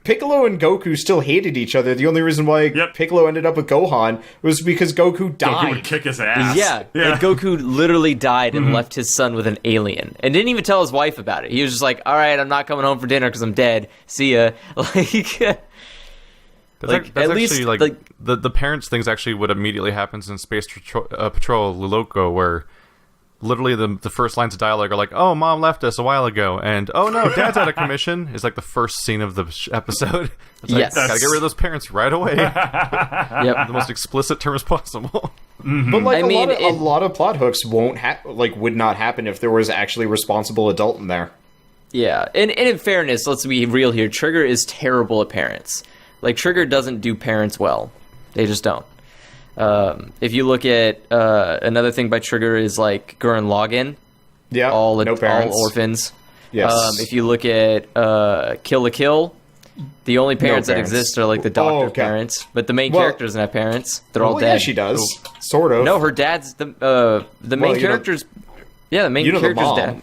Piccolo and Goku still hated each other. The only reason why Piccolo ended up with Gohan was because Goku died. Goku would kick his ass. Yeah. Like Goku literally died and left his son with an alien, and didn't even tell his wife about it. He was just like, "All right, I'm not coming home for dinner because I'm dead. See ya." That's at actually least like the parents things actually what immediately happens in Space Patrol Luloko, where literally the first lines of dialogue are like, "Oh, mom left us a while ago," and "Oh no, dad's out of commission" is like the first scene of the episode. It's like, Yes. gotta get rid of those parents right away. Yep. The most explicit terms possible. But like I mean, a lot of plot hooks would not happen if there was actually a responsible adult in there. Yeah, and in fairness, let's be real here. Trigger is terrible at parents. Like, Trigger doesn't do parents well. They just don't. If you look at another thing by Trigger is like Gurren Lagann. Yeah, all no parents. all orphans. Yes. If you look at Kill la Kill, the only parents that parents. exist are like the doctor okay. parents, but the main character doesn't have parents. They're all Well, dead. yeah, she does. Sort of. No, her dad's the main character's. Yeah, the main character's mom. dad.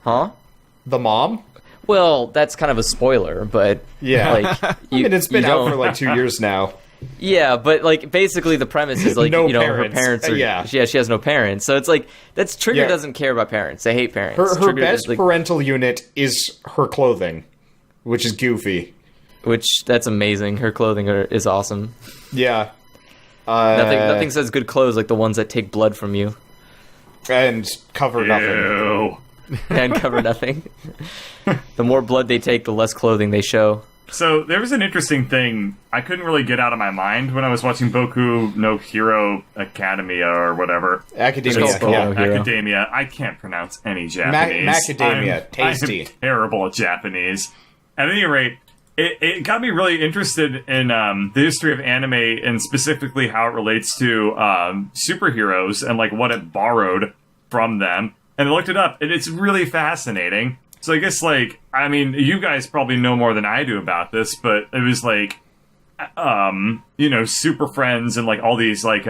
Huh? The mom? Well, that's kind of a spoiler, but Yeah. like, I mean, it's been you out don't- for like 2 years now. Yeah, but like basically the premise is like No her parents. parents are Yeah. she has no parents. So it's like that's Trigger Yeah. doesn't care about parents. They hate parents. Her Trigger best is, like, parental unit is her clothing, which is goofy. which that's amazing. Her clothing is awesome. Yeah. Nothing says good clothes like the ones that take blood from you And cover nothing. Ew. and cover nothing. The more blood they take, the less clothing they show. So there was an interesting thing I couldn't really get out of my mind when I was watching Boku no Hero Academia or whatever. Academia. It's called Yeah. Boku. Hero. Academia. I can't pronounce any Japanese. Macadamia. Tasty. I'm terrible at Japanese. At any rate, it got me really interested in the history of anime and specifically how it relates to superheroes and like what it borrowed from them. And I looked it up, and it's really fascinating. So I guess, like, I mean, you guys probably know more than I do about this, but it was like, Super Friends and like all these like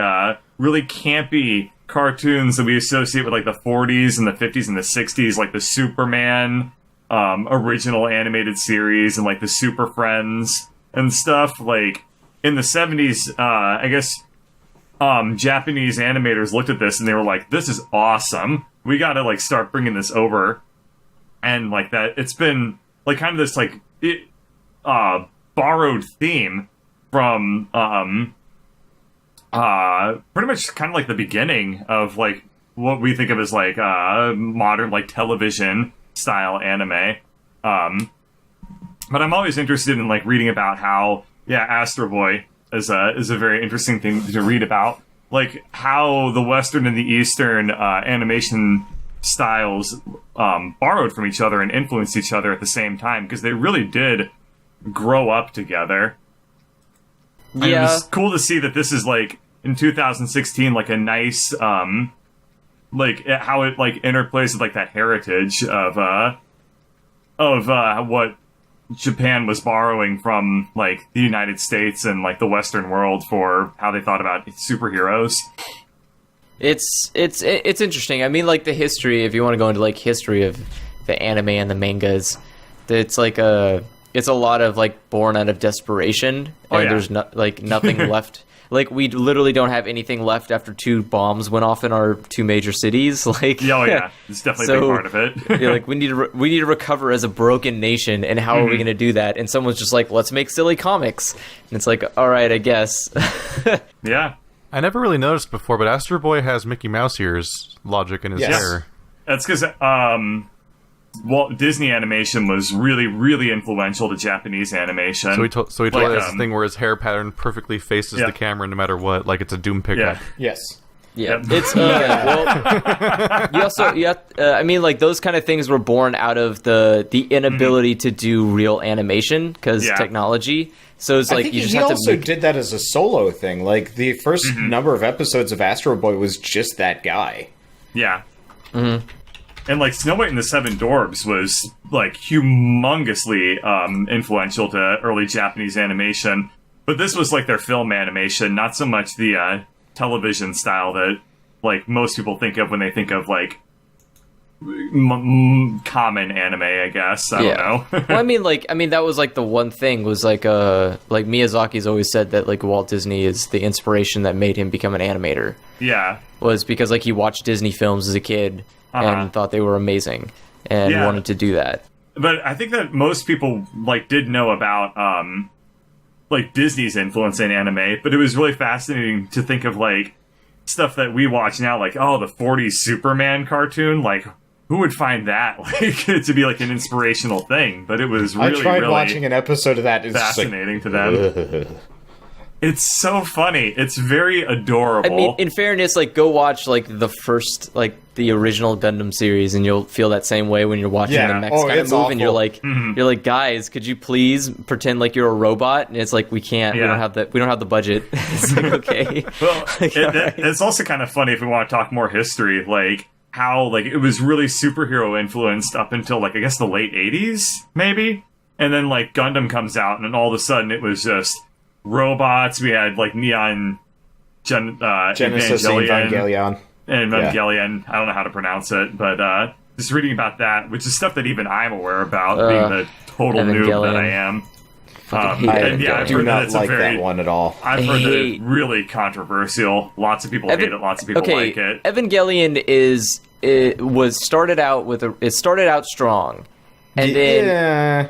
really campy cartoons that we associate with like the 40s and the 50s and the 60s, like the Superman original animated series and like the Super Friends and stuff. Like in the 70s, I guess Japanese animators looked at this and they were like, "This is awesome. We got to like start bringing this over." And like that, it's been like kind of this like borrowed theme from pretty much kind of like the beginning of like what we think of as like modern like television style anime. But I'm always interested in like reading about how Astro Boy is a very interesting thing to read about, like how the Western and the Eastern animation styles borrowed from each other and influenced each other at the same time, because they really did grow up together. And it was cool to see that this is like in 2016 like a nice like how it like interplays with like that heritage of what Japan was borrowing from like the United States and like the Western world for how they thought about superheroes. It's interesting. I mean, like the history. If you want to go into like history of the anime and the mangas, it's like it's a lot of like born out of desperation, and there's nothing left. Like we literally don't have anything left after 2 bombs went off in our 2 major cities. Like, It's definitely a big part of it. Like we need to recover as a broken nation, and how are we going to do that? And someone's just like, let's make silly comics, and it's like, all right, I guess. Yeah. I never really noticed before, but Astro Boy has Mickey Mouse ears logic in his hair. That's because Walt Disney animation was really, really influential to Japanese animation. So he told us this thing where his hair pattern perfectly faces the camera no matter what, like it's a Doom pickup. Yes. Yeah, Yep. it's well. I mean, like those kind of things were born out of the inability to do real animation because technology. So it's like I think you just he have also to. did that as a solo thing. Like the first number of episodes of Astro Boy was just that guy. Yeah. And like Snow White and the Seven Dwarfs was like humongously influential to early Japanese animation, but this was like their film animation, not so much the television style that like most people think of when they think of like common anime, I guess. I don't know. Well, I mean, that was like the one thing was like Miyazaki's always said that like Walt Disney is the inspiration that made him become an animator. Yeah. Was because like he watched Disney films as a kid and thought they were amazing and wanted to do that. But I think that most people like did know about like Disney's influence in anime, but it was really fascinating to think of like stuff that we watch now, like the 40s Superman cartoon. Like, who would find that like to be like an inspirational thing? But it was really, I tried really watching an episode of that. It's fascinating to them. It's so funny. It's very adorable. I mean, in fairness, like go watch like the first the original Gundam series, and you'll feel that same way when you're watching the next kind of move, awful. and you're like, guys, could you please pretend like you're a robot? And it's like we can't. We don't have the budget. It's like okay. Well, it's also kind of funny if we want to talk more history, like how like it was really superhero influenced up until like I guess the late 80s maybe, and then like Gundam comes out, and then all of a sudden it was just robots. We had like Neon Genesis Evangelion. And Evangelion. Yeah. I don't know how to pronounce it, but just reading about that, which is stuff that even I'm aware about, being the total noob that I am. I do not like that one at all. I've heard that it's really controversial. Lots of people hate it. Lots of people like it. Evangelion started out strong, and then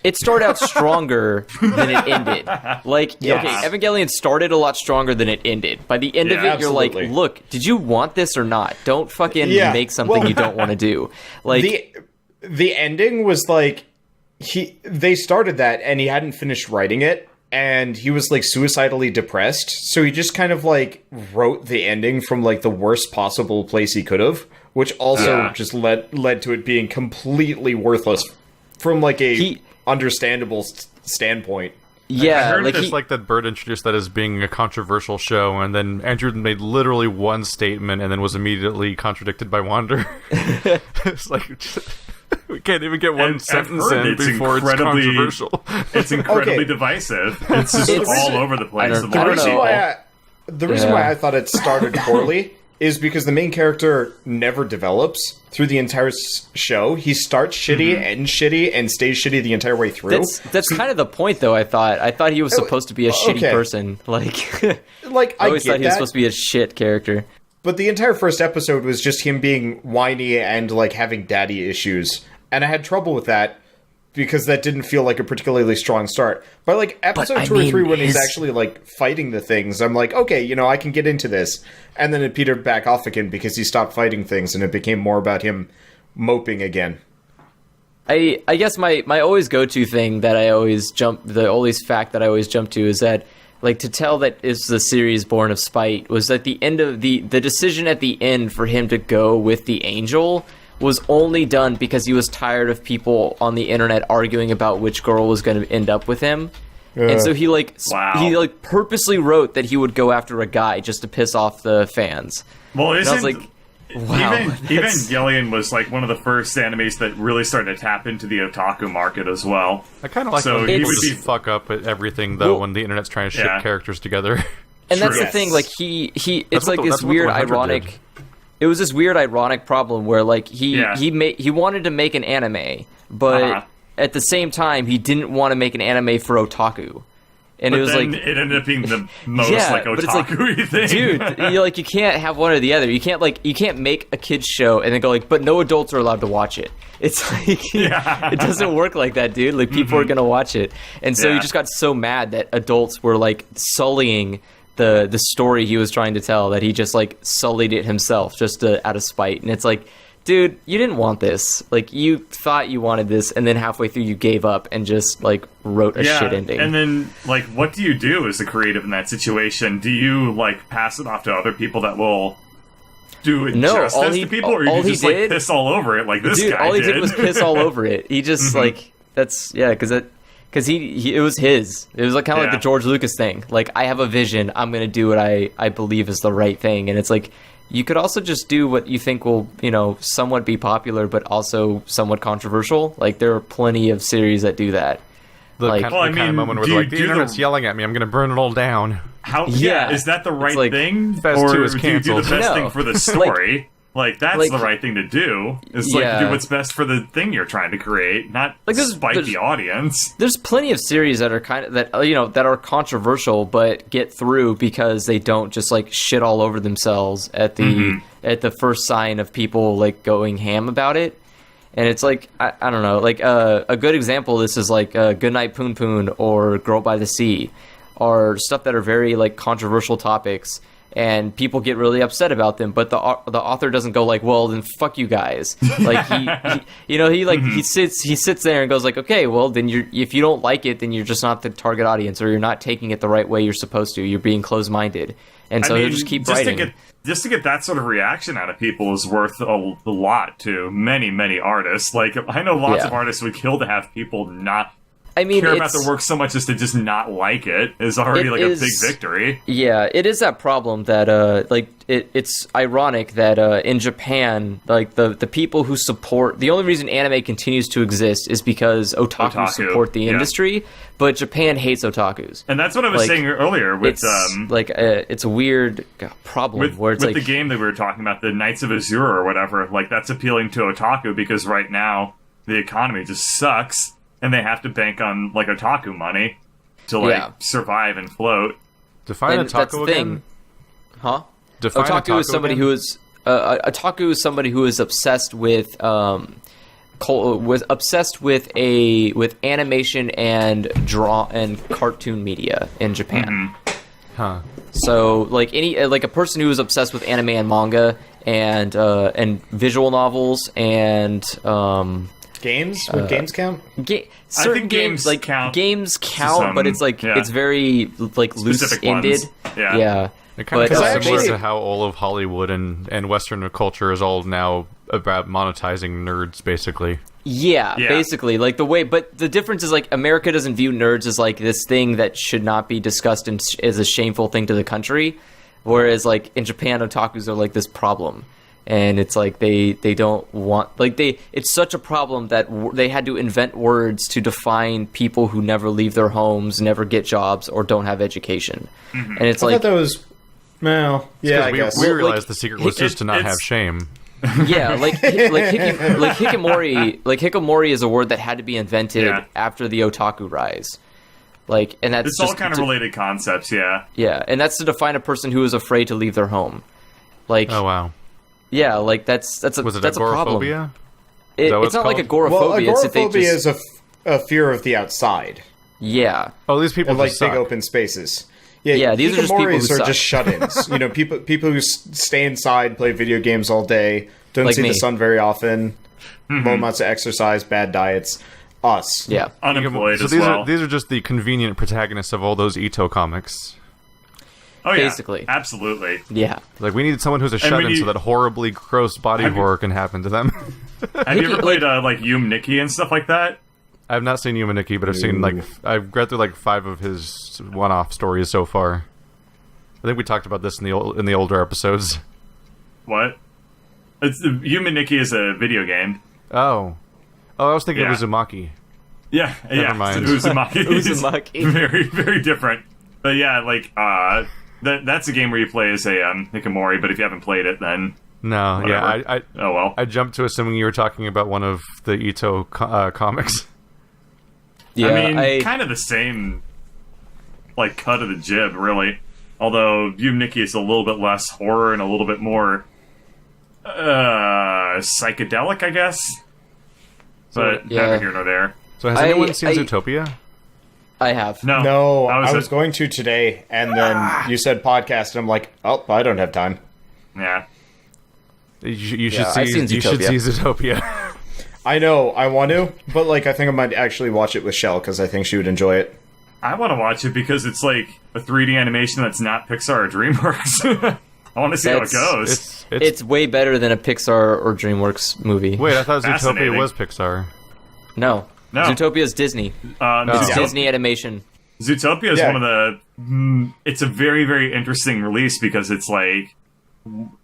it started out stronger than it ended. Like, okay, Evangelion started a lot stronger than it ended. By the end of it, absolutely. You're like, look, did you want this or not? Don't fucking make something you don't want to do. Like the ending was like they started that and he hadn't finished writing it, and he was like suicidally depressed, so he just kind of like wrote the ending from like the worst possible place he could have, which also just led to it being completely worthless from like a understandable standpoint. I heard that Bird introduced that as being a controversial show, and then Andrew made literally one statement and then was immediately contradicted by Wander. It's like we can't even get one sentence in before it's controversial. It's incredibly divisive. It's just all over the place. The reason why I thought it started poorly is because the main character never develops through the entire show. He starts shitty, ends shitty, and stays shitty the entire way through. That's kind of the point, though. I thought he was supposed to be a shitty person. Like I always thought he was supposed to be a shit character. But the entire first episode was just him being whiny and like having daddy issues, and I had trouble with that because that didn't feel like a particularly strong start. But like episode 2 or 3, when he's actually like fighting the things, I'm like, okay, I can get into this. And then it petered back off again because he stopped fighting things, and it became more about him moping again. I guess my always go-to thing that I always fact that I always jump to is that, like, to tell that is the series born of spite was that the end of the decision at the end for him to go with the angel was only done because he was tired of people on the internet arguing about which girl was going to end up with him. And so he purposely wrote that he would go after a guy just to piss off the fans. Well, I was like, wow. Evangelion was like one of the first animes that really started to tap into the otaku market as well. I kind of like when he would fuck up at everything, though, when the internet's trying to ship characters together. And that's the thing, like, it's like this weird ironic... It was this weird ironic problem where, like, he wanted to make an anime, but at the same time, he didn't want to make an anime for otaku. And it was like it ended up being the most like otaku-y thing. Dude, you can't have one or the other. You can't make a kids show and then go like, but no adults are allowed to watch it. It's like it doesn't work like that, dude. Like people are gonna watch it, and so he just got so mad that adults were like sullying the story he was trying to tell, that he just like sullied it himself just out of spite. And it's like, dude, you didn't want this. Like, you thought you wanted this, and then halfway through you gave up and just, like, wrote a shit ending. And then, like, what do you do as a creative in that situation? Do you, like, pass it off to other people that will do it justice to people? Or you just, like, piss all over it like this guy did? All he did was piss all over it. He just, like, because it was his. It was like kind of like the George Lucas thing. Like, I have a vision. I'm going to do what I believe is the right thing. And it's like, you could also just do what you think will, somewhat be popular, but also somewhat controversial. Like, there are plenty of series that do that. The kind of moment where the internet's yelling at me, I'm going to burn it all down. Is that the right thing? Phase 2 is canceled. Do you do the best thing for the story? Like, that's Like, the right thing to do, is, like, do what's best for the thing you're trying to create, not Like, spite the audience. There's plenty of series that are that are controversial but get through because they don't just like shit all over themselves at the first sign of people like going ham about it. And it's like I don't know, like a good example of this is like Goodnight Poon Poon or Girl by the Sea, are stuff that are very like controversial topics. And people get really upset about them, but the author doesn't go like, "Well, then fuck you guys." Like he sits there and goes like, "Okay, well then if you don't like it, then you're just not the target audience, or you're not taking it the right way you're supposed to. You're being closed-minded." And so he'll just keep writing. Just to get that sort of reaction out of people is worth a lot to many artists. Like, I know lots of artists would kill to have people not care about their work so much as to just not like it is already like a big victory. Yeah, it is that problem that it's ironic that in Japan, like the people who support, the only reason anime continues to exist is because otaku support the industry, but Japan hates otakus. And that's what I was saying earlier with it's a weird problem where it's with like the game that we were talking about, the Knights of Azure or whatever. Like, that's appealing to otaku because right now the economy just sucks. And they have to bank on, like, otaku money to, like, survive and float. Define otaku again? Huh? Define otaku is somebody again? who is... otaku is somebody who is obsessed with... with animation and cartoon media in Japan. Huh. So, like, a person who is obsessed with anime and manga and visual novels and... Games? Would games count? Certain games like count. Games count, but it's like it's very like loose-ended. Yeah. It kind of feels similar to how all of Hollywood and Western culture is all now about monetizing nerds, basically. Yeah, basically, like the way. But the difference is like America doesn't view nerds as like this thing that should not be discussed and is a shameful thing to the country, whereas like in Japan, otakus are like this problem. And it's like they don't want it's such a problem that they had to invent words to define people who never leave their homes, never get jobs, or don't have education. And it's I thought that was I guess we realized the secret was just to not have shame. Yeah, hikikomori is a word that had to be invented after the otaku rise. Like, and that's it's all kind of related concepts. Yeah, and that's to define a person who is afraid to leave their home. Like, oh wow. Yeah, like that's a agoraphobia? It's not like agoraphobia. Well, agoraphobia is a fear of the outside. Yeah. Oh, these people and, like just suck. big open spaces. Yeah, these are just people who suck. Just shut-ins. You know, people who stay inside, play video games all day, don't like see me. the sun very often, low amounts of exercise, bad diets. Us. Yeah. Unemployed as these well. These are just the convenient protagonists of all those Ito comics. Oh, yeah. Basically. Absolutely. Yeah. Like, we need someone who's a shut-in so that horribly gross body horror can happen to them. Have you ever played, like, Yume Nikki and stuff like that? I've not seen Yuma Nikki, but I've seen, like, I've read through, like, 5 of his one-off stories so far. I think we talked about this in the older episodes. What? Yume Nikki is a video game. Oh, I was thinking of Uzumaki. Yeah, Never mind. Uzumaki. Uzumaki. Very, very different. But yeah, like, that's a game where you play as a Hikikomori, but if you haven't played it, then no, whatever. I oh well. I jumped to assuming you were talking about one of the Ito comics. Yeah, I mean, kind of the same, like, cut of the jib, really. Although Yume Nikki is a little bit less horror and a little bit more psychedelic, I guess. But neither here nor there. So has anyone seen Zootopia? I have. No, I was going to today, and then you said podcast, and I'm like, oh, I don't have time. Yeah. You should see Zootopia. I know, I want to, but like I think I might actually watch it with Shell, because I think she would enjoy it. I want to watch it because it's like a 3D animation that's not Pixar or DreamWorks. I want to see how it goes. It's way better than a Pixar or DreamWorks movie. Wait, I thought Zootopia was Pixar. No. Zootopia is Disney. It's Disney animation. Zootopia is one of the... It's a very, very interesting release because it's like...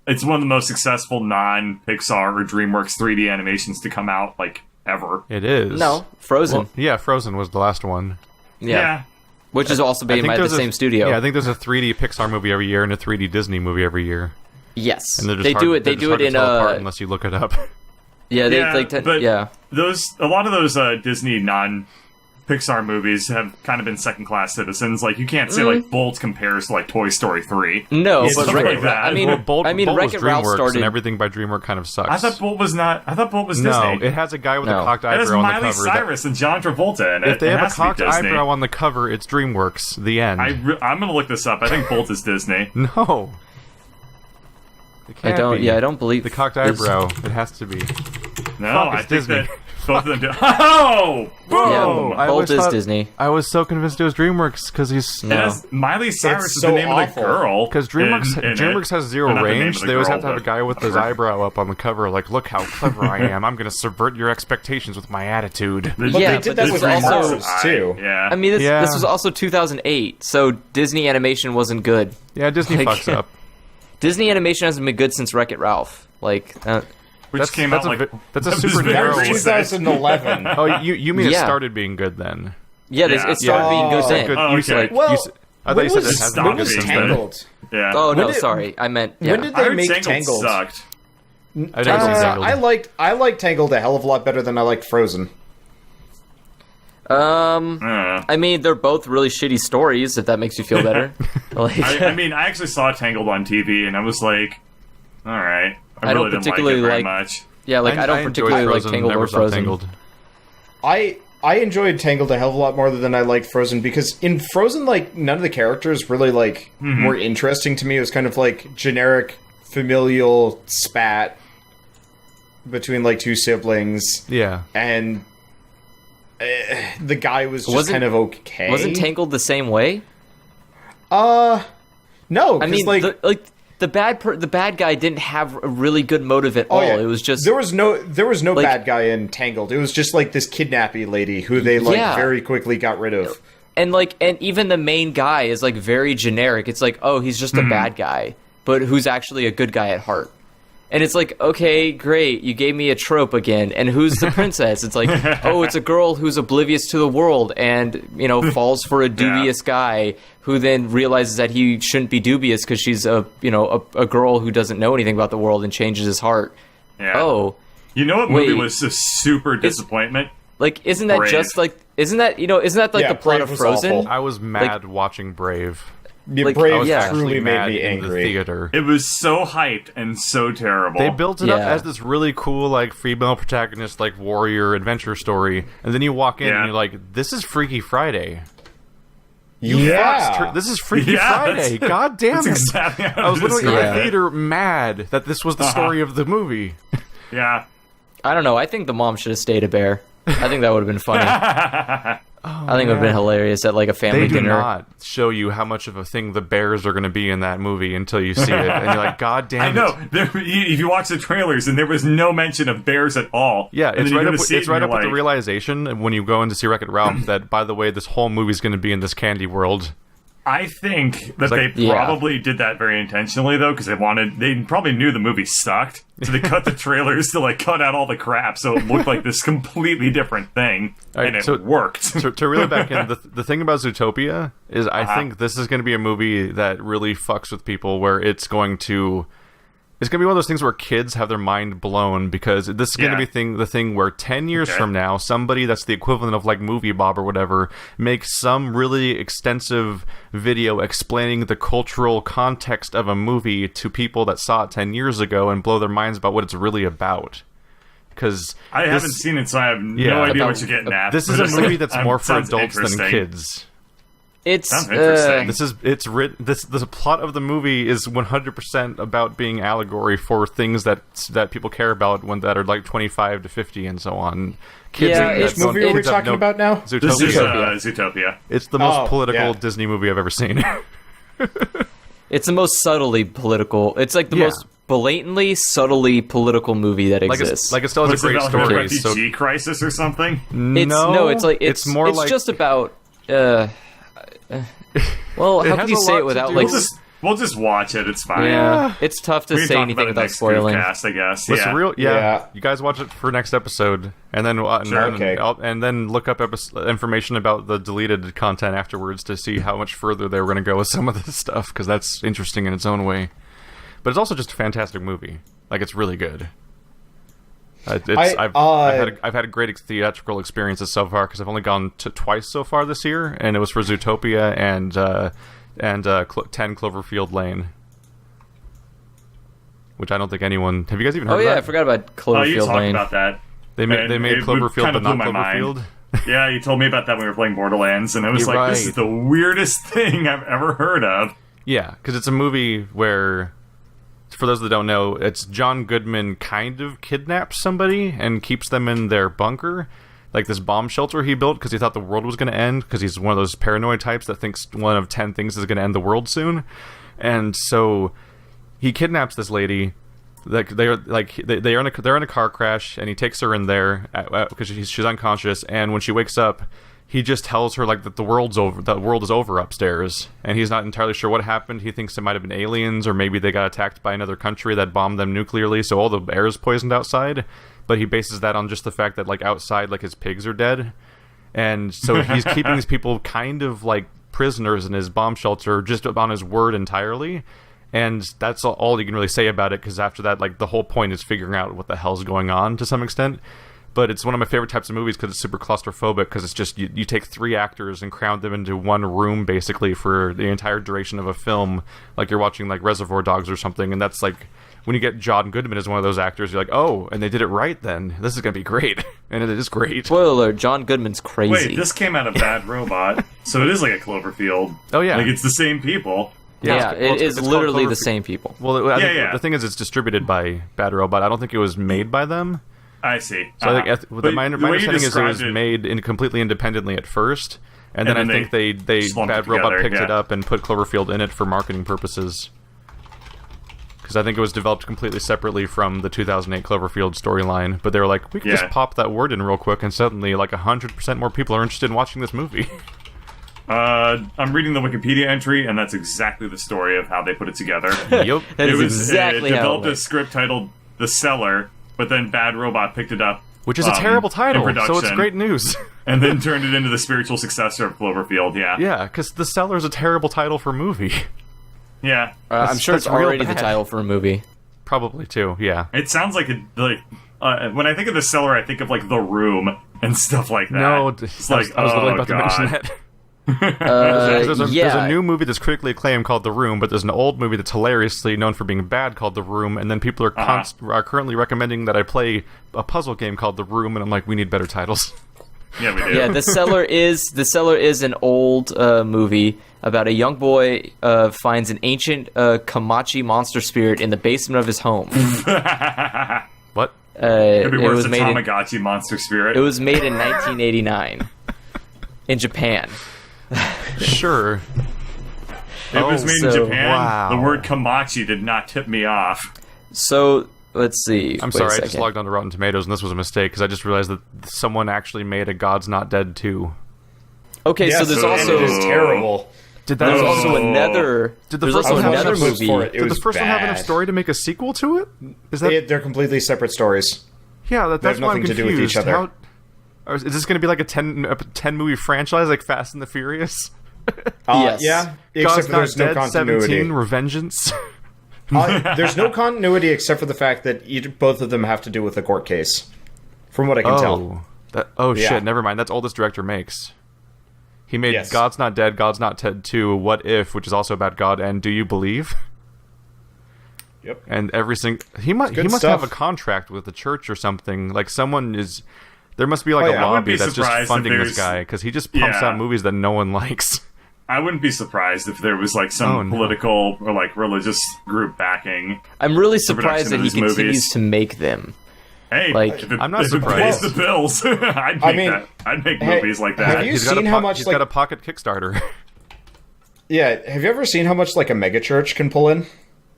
It's one of the most successful non-Pixar or DreamWorks 3D animations to come out, like, ever. It is. No, Frozen. Well, yeah, Frozen was the last one. Yeah. Which is also made by the same studio. Yeah, I think there's a 3D Pixar movie every year and a 3D Disney movie every year. Yes, And they're just they hard, do it. they're They just do hard it to in tell apart unless you look it up. yeah, they Yeah, like but yeah. a lot of those Disney non-Pixar movies have kind of been second-class citizens. Like, you can't say like Bolt compares to like Toy Story 3. No, It's but true. Like that. I mean, Well, Bolt was Wreck-It Ralph DreamWorks, started. and everything by DreamWorks kind of sucks. I thought Bolt was not. I thought Bolt was no, Disney. it has a guy with No. a cocked It has eyebrow on the Miley cover. Cyrus and John Travolta in it. If they It have a has to be cocked Disney. eyebrow on the cover, it's DreamWorks. The end. I'm gonna look this up. I think Bolt is Disney. No. It I can't don't. be. Yeah, I don't believe The cocked this- eyebrow. It has to be. No, Fuck, I it's think Disney. that both of them do. Oh, boom! Yeah, I Bolt always is thought- Disney. I was so convinced it was DreamWorks because he's It has Miley Cyrus It's is so the name awful. of the girl. because DreamWorks in DreamWorks it. has Or zero not the name range. of the They always girl, have to have a but guy with his whatever. eyebrow up on the cover, like, look how clever I am. I'm going to subvert your expectations with my attitude. But Yeah, they did but that this with was also- Mars too. Yeah. I mean, this Yeah. was also 2008, so Disney animation wasn't good. Yeah, Disney Like- fucks up. Disney animation hasn't been good since Wreck-It Ralph. Like, which came out like that's a that was super very That narrow. was recent. 2011. Oh, you mean it Yeah. started being good then? yeah, Yeah. it started being good Oh. then. Good. Oh, You okay. said, Well, you said, I thought when you said was, it hasn't Stop when been was being good. good. Tangled? Yeah. Oh no, did- sorry, I meant. Yeah. When did I they heard make Tangled Tangled? sucked. I didn't see Tangled. I liked Tangled a hell of a lot better than I liked Frozen. I mean, they're both really shitty stories. If that makes you feel better. Like, I mean, I actually saw Tangled on TV, and I was like, all right. I don't really didn't like particularly it very like- much. yeah, like I don't enjoyed particularly like Frozen, Tangled never or saw Frozen. Tangled. I enjoyed Tangled a hell of a lot more than I liked Frozen because in Frozen, like, none of the characters really, like, were interesting to me. It was kind of like generic familial spat between, like, two siblings, Yeah. and the guy was just Wasn't- kind of okay. Wasn't Tangled the same way? No, I mean, like, the bad guy didn't have a really good motive at all. yeah. It was just there was no like- bad guy in Tangled. It was just like this kidnappy lady who they like Yeah. very quickly got rid of. and even the main guy is like very generic. It's like, oh, he's just a bad guy, but who's actually a good guy at heart. And it's like, okay, great, you gave me a trope again. And who's the princess? It's like, oh, it's a girl who's oblivious to the world and, falls for a dubious guy who then realizes that he shouldn't be dubious because she's a a girl who doesn't know anything about the world and changes his heart. Yeah. Oh, You know what movie Wait. was a super disappointment? like, isn't that Brave. just like, isn't that like Yeah, the plot Brave of was Frozen? awful. I was mad watching Brave. Yeah, Like, Brave I was yeah. actually truly mad made me in the angry. theater. It was so hyped and so terrible. They built it up Yeah. as this really cool, like, female protagonist, like, warrior adventure story, and then you walk in Yeah. and you're like, this is Freaky Friday. Yeah. This is Freaky Yeah, Friday. that's- God damn That's it. exactly how I was literally in describe the it. theater mad that this was the story of the movie. Yeah. I don't know. I think the mom should have stayed a bear. I think that would have been funny. I think it would have been hilarious at like a family They do dinner. not show you how much of a thing the bears are going to be in that movie until you see it, and you're like, God damn I it. know. If you watch the trailers, and there was no mention of bears at all. Yeah, And it's then you right go up. to see it It's and right you're up with the like, realization when you go in to see Wreck-It Ralph that, by the way, this whole movie's going to be in this candy world. I think that like- they Yeah. probably did that very intentionally, though, because they probably knew the movie sucked, so they cut the trailers to like cut out all the crap, so it looked like this completely different thing, All right, and it so- worked. To reel it back in, the thing about Zootopia is I think this is going to be a movie that really fucks with people, where it's going to be one of those things where kids have their mind blown, because this is going to Yeah. be the thing where 10 years Okay. from now, somebody that's the equivalent of like Movie Bob or whatever makes some really extensive video explaining the cultural context of a movie to people that saw it 10 years ago and blow their minds about what it's really about. Because I haven't seen it, so I have Yeah. no idea About- what you're getting at. this is but a it's movie like- that's more for sounds adults than interesting. kids. It's Sounds interesting. It's written. The plot of the movie is 100% about being allegory for things that people care about that are like 25 to 50 and so on. Kids Yeah, that it's- don't- Movie are we kids have talking about now? This Zootopia. is Zootopia. Zootopia. It's the most Oh, political yeah. Disney movie I've ever seen. it's the most subtly political. It's like the Yeah. most blatantly, subtly political movie that like exists. it still has What's a it great about, like, a story. So refugee crisis or something? It's like it's more it's like just about. Well, It how has can you a say lot it to without do- like? We'll just watch it. It's fine. Yeah, it's tough to We can say talk anything about it without next spoiling. Goofcast, I guess. What's Yeah. real? Yeah. You guys watch it for next episode, and then Okay. and then look up information about the deleted content afterwards to see how much further they were going to go with some of this stuff, because that's interesting in its own way. but it's also just a fantastic movie. Like, it's really good. I've had a great theatrical experiences so far because I've only gone to twice so far this year, and it was for Zootopia and 10 Cloverfield Lane, which I don't think anyone. Have you guys even heard? Oh yeah, of that? I forgot about Cloverfield you talked Lane. about that. They made Cloverfield, but not Mind. Cloverfield. Yeah, you told me about that when we were playing Borderlands, and it was You're like, this right. is the weirdest thing I've ever heard of. Yeah, because it's a movie where, for those that don't know, it's John Goodman kind of kidnaps somebody and keeps them in their bunker, like this bomb shelter he built because he thought the world was going to end, because he's one of those paranoid types that thinks one of 10 things is going to end the world soon. And so he kidnaps this lady. They're in a car crash, and he takes her in there because she's unconscious. And when she wakes up, he just tells her like that the world is over upstairs, and he's not entirely sure what happened. He thinks it might have been aliens, or maybe they got attacked by another country that bombed them nuclearly, so all the air is poisoned outside. But he bases that on just the fact that like outside, like his pigs are dead, and so he's keeping these people kind of like prisoners in his bomb shelter just on his word entirely. And that's all you can really say about it, because after that, like, the whole point is figuring out what the hell's going on to some extent. But it's one of my favorite types of movies because it's super claustrophobic, because it's just, you take 3 actors and crowd them into one room, basically, for the entire duration of a film, like you're watching, like, Reservoir Dogs or something, and that's, like, when you get John Goodman as one of those actors, you're like, oh, and they did it right then. This is going to be great. And it is great. Spoiler alert, John Goodman's crazy. Wait, this came out of Bad Robot, so it is like a Cloverfield. Oh, yeah. Like, it's the same people. Yeah, it is it's literally called the same people. Well, I think yeah. the thing is, it's distributed by Bad Robot. I don't think it was made by them. I see. So I think my the way you understanding is it was described made completely independently at first, and then I think they slumped Bad it Robot together, picked it yeah. up and put Cloverfield in it for marketing purposes. Because I think it was developed completely separately from the 2008 Cloverfield storyline, but they were like, we can just pop that word in real quick, and suddenly like 100% more people are interested in watching this movie. I'm reading the Wikipedia entry, and that's exactly the story of how they put it together. Yep. That is exactly it how developed it a went. script titled The Cellar, but then Bad Robot picked it up, Which is a terrible title, in so it's production, great news. and then turned it into the spiritual successor of Cloverfield. Yeah, Yeah, because The Cellar is a terrible title for a movie. yeah. I'm sure it's that's real already the bad. title for a movie. Probably, too, yeah. It sounds like when I think of The Cellar, I think of like The Room and stuff like that. No, it's I like was literally oh, about to God. mention that. There's Yeah. a new movie that's critically acclaimed called The Room, but there's an old movie that's hilariously known for being bad called The Room, and then people are currently recommending that I play a puzzle game called The Room, and I'm like, we need better titles. Yeah, we do. Yeah, The Cellar is an old movie about a young boy finds an ancient Kamachi monster spirit in the basement of his home. What? Could be It worse was than made in, Tamagotchi monster spirit. it was made in 1989 in Japan. Sure. It was made in so- Japan. wow. The word Kamachi did not tip me off. So let's see. I'm Wait a sorry, I just second. logged onto Rotten Tomatoes, and this was a mistake, because I just realized that someone actually made a God's Not Dead 2. Okay, so there's so- also it is terrible. Did there's that also another. Did the there's first also one have another trailers movie. for it? It Did the was first one have enough bad. story to make a sequel to it? Is that... They're completely separate stories. Yeah, They that's have why I'm nothing to do with each confused. other. Is this going to be like a 10 movie franchise, like Fast and the Furious? Yes. Yeah, God's except for there's Not no Dead, continuity. 17, Revengeance. There's no continuity except for the fact that both of them have to do with a court case, from what I can tell. Yeah. Shit, never mind. That's all this director makes. He made Yes. God's Not Dead, God's Not Dead 2, What If, which is also about God, and Do You Believe? Yep. And every single... He must stuff. have a contract with the church or something. Like, someone is... There must be like Oh, a yeah. I wouldn't be lobby that's just surprised if funding this there's- guy, because he just pumps Yeah. out movies that no one likes. I wouldn't be surprised if there was like some Oh, no. political or like religious group backing. I'm really production surprised that of he these continues movies. to make them. Hey, Like, if it, I'm not if it surprised. pays the bills, I'd make that. I'd make hey, movies like have that. you He's got seen a how po- much, He's like- got a pocket Kickstarter. Yeah, have you ever seen how much like a megachurch can pull in?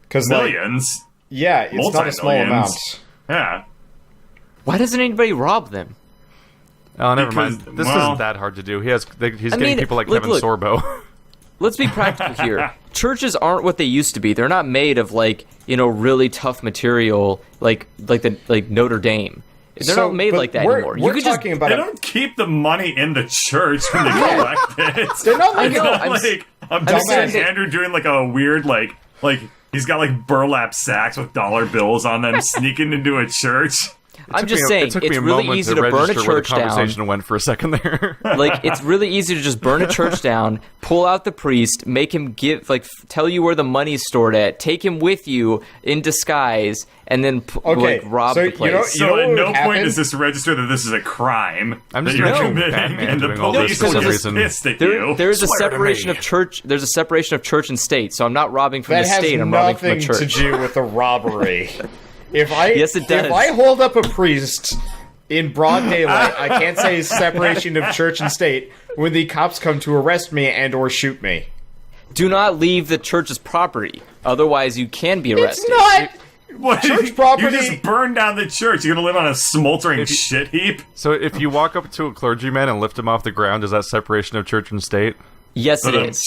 Because Millions. yeah, it's not a small amount. Multi-millions. Yeah. Why doesn't anybody rob them? Oh, never Because- mind. This well- isn't that hard to do. He's getting mean, people like look, Kevin look. Sorbo. Let's be practical here. Churches aren't what they used to be. They're not made of like, really tough material like Notre Dame. They're not made but like that we're, anymore. You We're could just talking about They a, don't keep the money in the church when they collect it. they're not I like know. I'm I'm like, I'm saying just seeing that- Andrew doing like a weird like He's got like burlap sacks with dollar bills on them, sneaking into a church. I'm just saying, It took me it's a really moment easy to to burn a register where the church down. conversation went for a second there. Like, it's really easy to just burn a church down, pull out the priest, make him tell you where the money's stored at, take him with you in disguise, and then rob so the place. So at what no would point happen? does this register that this is a crime I'm that just you're imagining committing, Batman and the doing all this police for will some just reason. pissed at you. There's a Swear to separation me. of church. There's a separation of church and state. So I'm not robbing from That the has state. I'm robbing from a nothing church. to do with a robbery. Yes, it does. If I hold up a priest in broad daylight, I can't say separation of church and state when the cops come to arrest me and or shoot me. Do not leave the church's property. Otherwise, you can be arrested. It's not What, church property. You just burn down the church. You're gonna live on a smoldering shit heap. So if you walk up to a clergyman and lift him off the ground, is that separation of church and state? Yes, it But, is.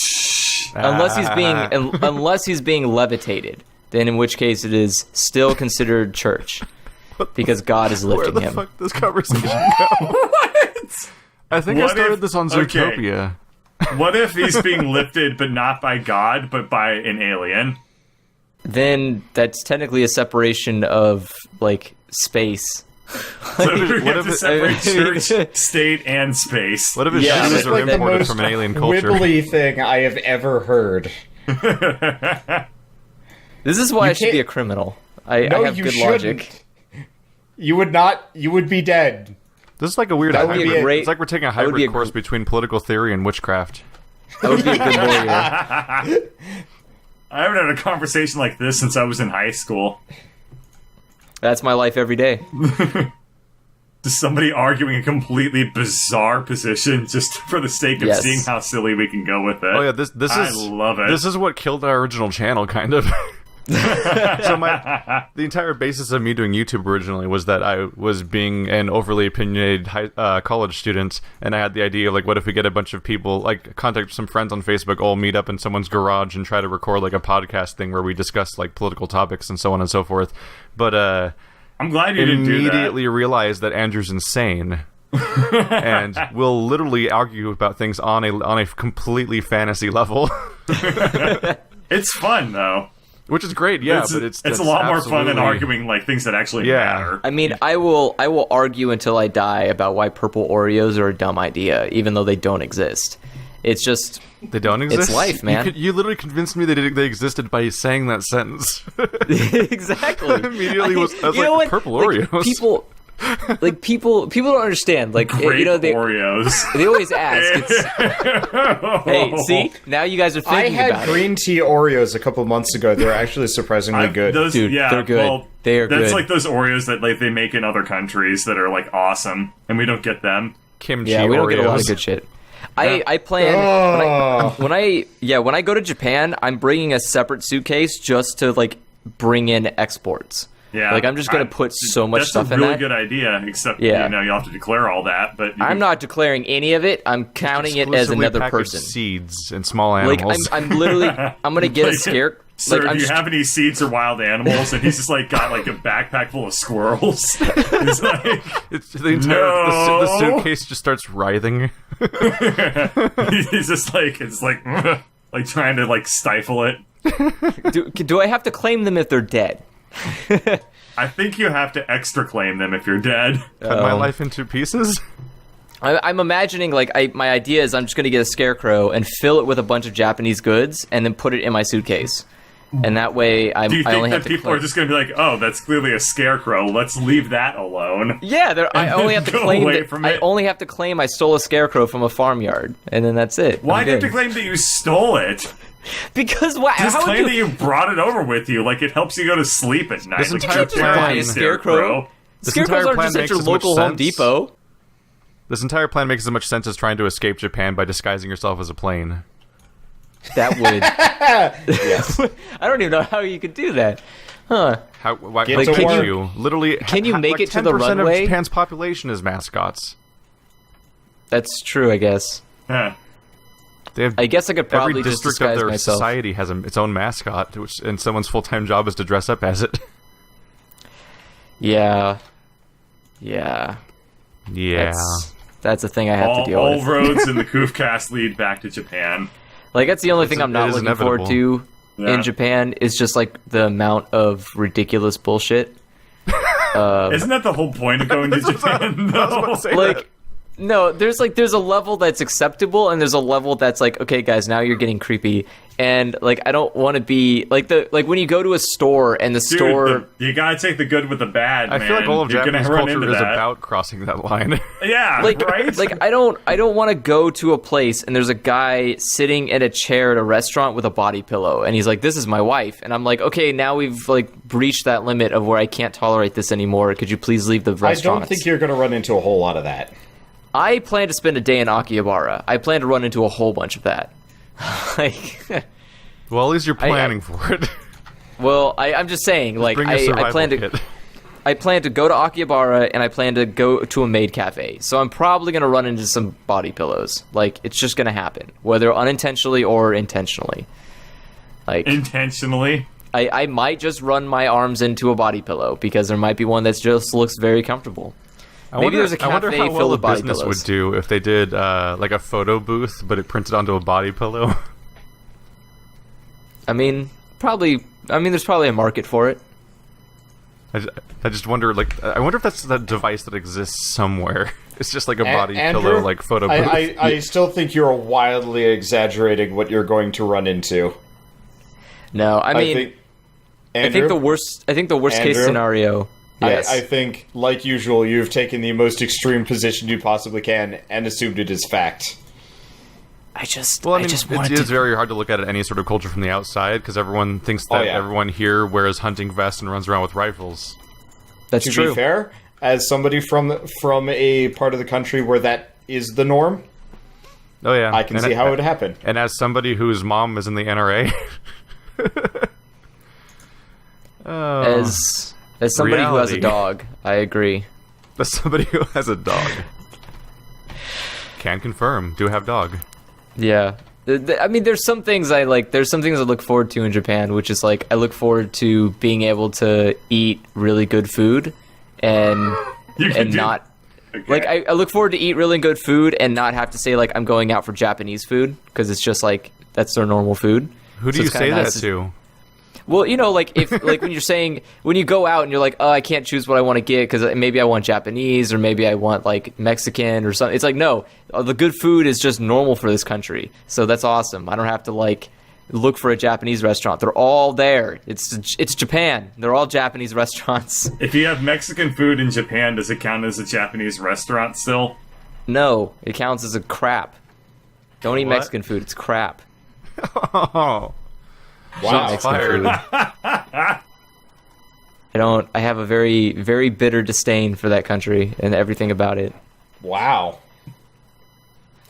Unless he's being levitated, then in which case it is still considered church because God is Where lifting the him. fuck does this conversation go? What? I think I What started if- this on okay. Zootopia. What if he's being lifted, but not by God, but by an alien? Then that's technically a separation of like space. So we what have if to it- separate church, state, and space. What if his Yeah, shoes that's are like the imported most from an alien culture? wibbly thing I have ever heard. This is why I should can't- be a criminal. I No, have you good shouldn't. logic. You would not. You would be dead. This is like a weird That would be hybrid. a great- It's like we're taking a that would be hybrid a course between political theory and witchcraft. I would be a good lawyer. I haven't had a conversation like this since I was in high school. That's my life every day. Just somebody arguing a completely bizarre position just for the sake of Yes. seeing how silly we can go with it. Oh yeah, this I is love it. This is what killed our original channel, kind of. So the entire basis of me doing YouTube originally was that I was being an overly opinionated college student, and I had the idea of like, what if we get a bunch of people, like contact some friends on Facebook, all meet up in someone's garage and try to record like a podcast thing where we discuss like political topics and so on and so forth. But I'm glad you didn't do that. immediately realized that Andrew's insane. And will literally argue about things on a completely fantasy level. It's fun though. Which is great, yeah, but it's that's a lot more fun than absolutely- arguing like things that actually Yeah. matter. I mean, I will argue until I die about why purple Oreos are a dumb idea, even though they don't exist. It's just They don't exist. life, man. You literally convinced me that they existed by saying that sentence. exactly. Immediately was you know like what? purple Like, Oreos. People don't understand. Like Grape you know, they Oreos. they always ask. It's, hey, see, now you guys are I thinking had about it. green tea Oreos a couple months ago. They're actually surprisingly good. Those, Dude, yeah, they're good. Well, They are that's good. like those Oreos that like they make in other countries that are like awesome, and we don't get them. Kimchi Yeah, we don't Oreos. get a lot of good shit. Yeah. I plan Oh. when I go to Japan, I'm bringing a separate suitcase just to like bring in exports. Yeah, Like I'm just gonna put so much that's stuff a in really that. good idea. Except Yeah. you'll have to declare all that. But you I'm can- not declaring any of it. I'm counting it as Exclusively another packaged person. seeds and small Like animals. I'm literally I'm gonna get a scare. Sir, Like I'm do you just, have any seeds or wild animals? And he's just like got like a backpack full of squirrels. He's like, It's the entire No. the suitcase just starts writhing. he's just like it's like like trying to like stifle it. do I have to claim them if they're dead? I think you have to extra claim them if you're dead. Cut my life into pieces. I'm imagining like my idea is I'm just gonna get a scarecrow and fill it with a bunch of Japanese goods and then put it in my suitcase, and that way Do you I think only that have to. people are just going to be like, "Oh, that's clearly a scarecrow. Let's leave that alone"? Yeah, I only have to Go claim away that from I it. only have to claim I stole a scarecrow from a farmyard, and then that's it. Why I'm do you have good. to claim that you stole it? Because why? Just how would claim you? that you brought it over with you. Like it helps you go to sleep at night. This like, entire you're plan- carrying a scarecrow? This Scarecrows entire are plan just at makes your as much local Home sense. Depot. This entire plan makes as much sense as trying to escape Japan by disguising yourself as a plane. That would. I don't even know how you could do that, huh? Why Get how to could work. you? Literally, Can you make like it to the 10% runway? of Japan's population is mascots. That's true, I guess. Yeah. They have I guess I could probably every just district of disguise their myself. society has its own mascot, and someone's full-time job is to dress up as it. Yeah. Yeah. Yeah. That's a thing I have to deal All with. roads in the Koofcast lead back to Japan. Like that's the only thing I'm it not is looking forward to in Japan is just like the amount of ridiculous bullshit. Isn't that the whole point of going to Japan? No. Like, no, there's a level that's acceptable, and there's a level that's like, okay, guys, now you're getting creepy, and like, I don't want to be like when you go to a store and the store. You gotta take the good with the bad. I feel like all of You're Japanese gonna run culture into is that. about crossing that line. Yeah, Like, right. like I don't want to go to a place and there's a guy sitting in a chair at a restaurant with a body pillow, and he's like, "This is my wife," and I'm like, "Okay, now we've like breached that limit of where I can't tolerate this anymore. Could you please leave the restaurant?" I don't think you're going to run into a whole lot of that. I plan to spend a day in Akihabara. I plan to run into a whole bunch of that. Like, Well, at least you're planning for it. well, I'm just saying, like, Bring your I survival plan to. kit. I plan to go to Akihabara, and I plan to go to a maid cafe. So I'm probably going to run into some body pillows. Like, it's just going to happen, whether unintentionally or intentionally. Like, Intentionally. I might just run my arms into a body pillow, because there might be one that just looks very comfortable. Maybe there's a I wonder cafe how filled well a with body business pillows. would do if they did like a photo booth, but it printed onto a body pillow. I mean, there's probably a market for it. I just wonder, like, I wonder if that's the device that exists somewhere. It's just like a body Andrew, pillow, like photo booth. I still think you're wildly exaggerating what you're going to run into. No, I mean, I think the worst case Andrew? scenario. Yes. I think, like usual, you've taken the most extreme position you possibly can and assumed it is fact. I just it is very hard to look at any sort of culture from the outside because everyone thinks that everyone here wears hunting vests and runs around with rifles. That's To true. be fair, as somebody from a part of the country where that is the norm, Oh yeah, I can see how it would happen. And as somebody whose mom is in the NRA, As somebody who has a Reality. dog, I agree. as somebody who has a dog, can confirm, do have dog. Yeah. I mean, there's some things I like. There's some things I look forward to in Japan, which is like I look forward to being able to eat really good food and not. Okay. Like, I look forward to eat really good food and not have to say, like, I'm going out for Japanese food, because it's just, like, that's their normal food. Who do So you it's kinda say that nice to? Well, you know, like, if, like, when you're saying, when you go out and you're like, oh, I can't choose what I want to get, because maybe I want Japanese, or maybe I want, like, Mexican, or something. It's like, no, the good food is just normal for this country. So that's awesome. I don't have to, like, look for a Japanese restaurant. They're all there. It's Japan. They're all Japanese restaurants. If you have Mexican food in Japan, does it count as a Japanese restaurant still? No, it counts as a crap. Don't eat What? Mexican food. It's crap. Oh, Wow. shots fired. I have a very, very bitter disdain for that country and everything about it. Wow.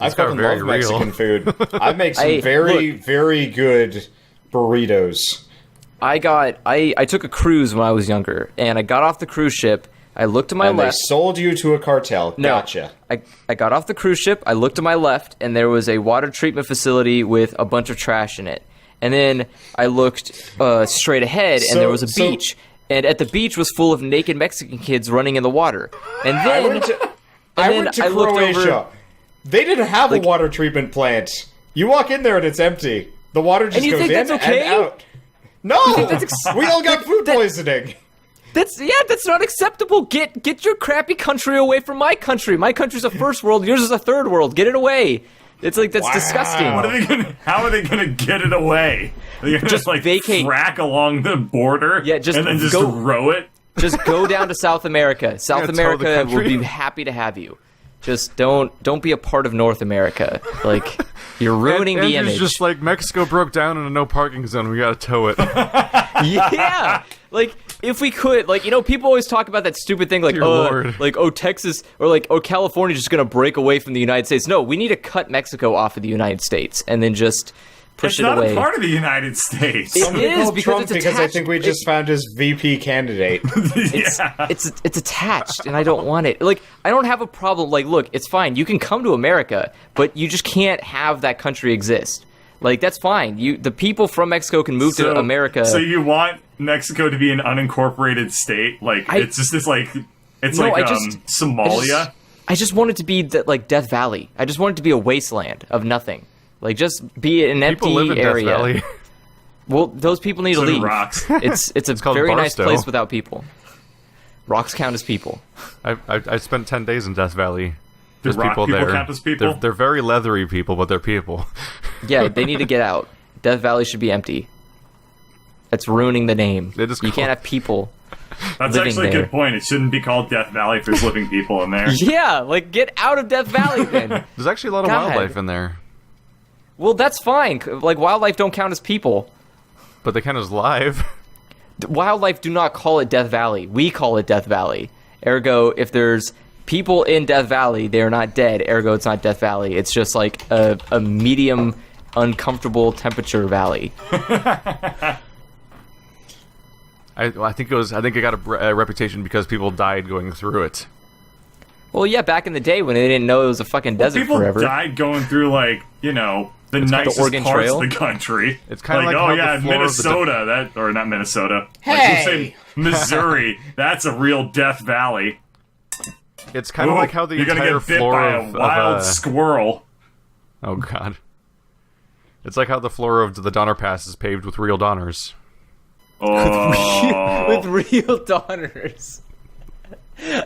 I These got fucking very love Mexican real. food. I make some Hey, very, look. very good burritos. I took a cruise when I was younger, and I got off the cruise ship. I looked to my And left. they sold you to a cartel. No, Gotcha. I got off the cruise ship. I looked to my left, and there was a water treatment facility with a bunch of trash in it. And then I looked straight ahead, and there was a beach. And at the beach was full of naked Mexican kids running in the water. And I then went to I looked Croatia. over- They didn't have Like- a water treatment plant. You walk in there and it's empty. The water just And you goes think in that's okay? and out. No, we all got food that- poisoning. that's not acceptable. Get your crappy country away from my country. My country's a first world. Yours is a third world. Get it away. It's like that's Wow. disgusting. How are they gonna get it away? They're gonna just like vacate. track along the border, Yeah, just and then just go- row it. Just go down to South America. South Yeah, tell the America will country. be happy to have you. Just don't be a part of North America. Like, you're ruining the Andrew's image. just like, Mexico broke down in a no parking zone. We gotta tow it. Yeah, like if we could, like, you know, people always talk about that stupid thing, like, Dear Lord. Texas or like, California's just gonna break away from the United States. No, we need to cut Mexico off of the United States and then just push It's it not away. a part of the United States. It Somebody is, called because Trump it's because I attached- think we just found his VP candidate. Yeah. It's attached, and I don't want it. Like, I don't have a problem. Like, look, it's fine. You can come to America, but you just can't have that country exist. Like, that's fine. The people from Mexico can move to America. So you want Mexico to be an unincorporated state? Like it's just this like it's No, like I just- Somalia. I just want it to be like Death Valley. I just want it to be a wasteland of nothing. Like, just be an People empty live in area. Death Valley. Well, those people need So to do leave. rocks. It's a called very nice Barstow. place without people. Rocks count as people. I spent 10 days in Death Valley. There's rock people people there. count as people? They're very leathery people, but they're people. Yeah, they need to get out. Death Valley should be empty. That's ruining the name. They just You call- can't have people. That's living actually a there. good point. It shouldn't be called Death Valley if there's living people in there. Yeah, like get out of Death Valley then. There's actually a lot of God. wildlife in there, Well, that's fine. Like wildlife don't count as people. but they count as live. Wildlife do not call it Death Valley. We call it Death Valley. Ergo, if there's people in Death Valley, they're not dead. Ergo, it's not Death Valley. It's just like a medium, uncomfortable temperature valley. I think it got a reputation because people died going through it. Well, yeah, back in the day when they didn't know it was a fucking desert People forever. died going through, like, you know, the nicest Oregon parts Trail? of the country. It's kinda like oh how yeah, the floor of the Minnesota, or not Minnesota. Hey! Like, let's say Missouri, that's a real Death Valley. It's kind of Ooh, like how the you're gonna entire get bit floor by a of wild squirrel. oh god, it's like how the floor of the Donner Pass is paved with real Donners. Oh, With real Donners.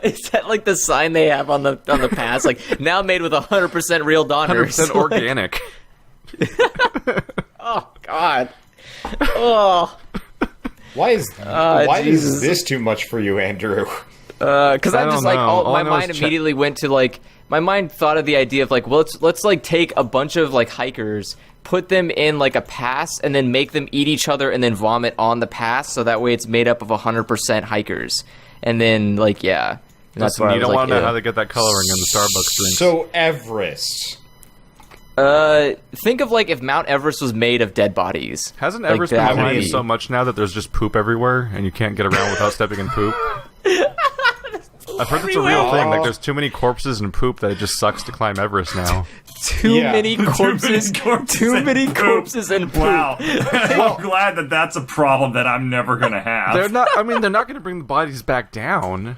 Is that like the sign they have on the pass? Like now made with 100% real Donners. 100% organic. Oh God. Oh. Why is Jesus. this too much for you, Andrew? Because I I'm just don't like, know. all All I my know is mind immediately went to like, my mind thought of the idea of like, well, let's like take a bunch of like hikers, put them in like a pass, and then make them eat each other and then vomit on the pass, so that way it's made up of 100% hikers, and then like yeah, that's Listen, why you don't want to know how they get that coloring in the Starbucks drinks. So Everest. Think of like if Mount Everest was made of dead bodies. Hasn't Like Everest that been would climbed be- so much now that there's just poop everywhere and you can't get around without stepping in poop? I've heard it's a real thing. Like, there's too many corpses and poop that it just sucks to climb Everest now. Too Yeah. many corpses. Too many and corpses and poop. Wow, I'm glad that that's a problem that I'm never gonna have. They're not. I mean, they're not going to bring the bodies back down.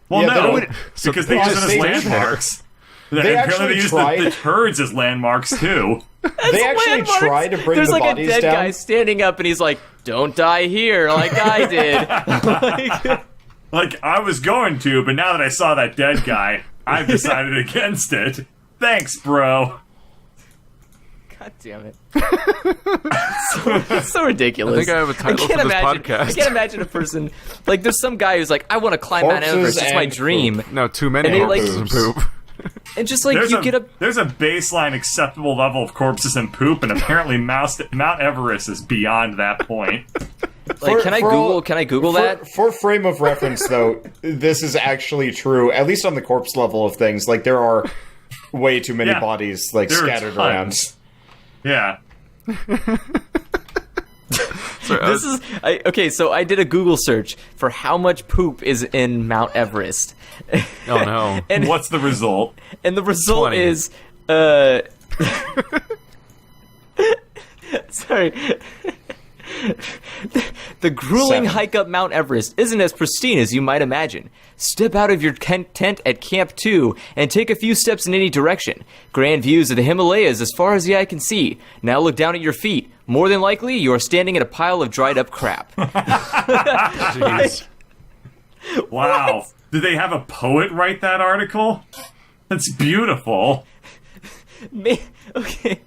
well, Yeah, no, they- because they well, use them as they- landmarks. They Apparently actually they use tried- the turds as landmarks too. They actually Landmarks. try to bring There's the like bodies a dead down. guy standing up and he's like, "Don't die here," like I did. Like, Like, I was going to, but now that I saw that dead guy, I've decided against it. Thanks, bro. God damn it! It's so ridiculous. I think I have a title for this podcast. I can't imagine a person like there's some guy who's like, "I want to climb Mount Corpses Everest. It's my and dream." No, too many And they, like- corpses and poop. And just like you get up. There's a baseline acceptable level of corpses and poop, and apparently Mount Everest is beyond that point. Like, can I for Google that? For frame of reference, though, this is actually true. At least on the corpse level of things, like there are way too many Yeah. bodies like There are scattered around. tons. Yeah. This is okay. So I did a Google search for how much poop is in Mount Everest. Oh no. And What's the result? And the result 20. is, sorry. The grueling 7. hike up Mount Everest isn't as pristine as you might imagine. Step out of your tent at Camp 2 and take a few steps in any direction. Grand views of the Himalayas as far as the eye can see. Now look down at your feet. More than likely, you are standing in a pile of dried up crap. Jeez. Wow. Did they have a poet write that article? That's beautiful. Okay.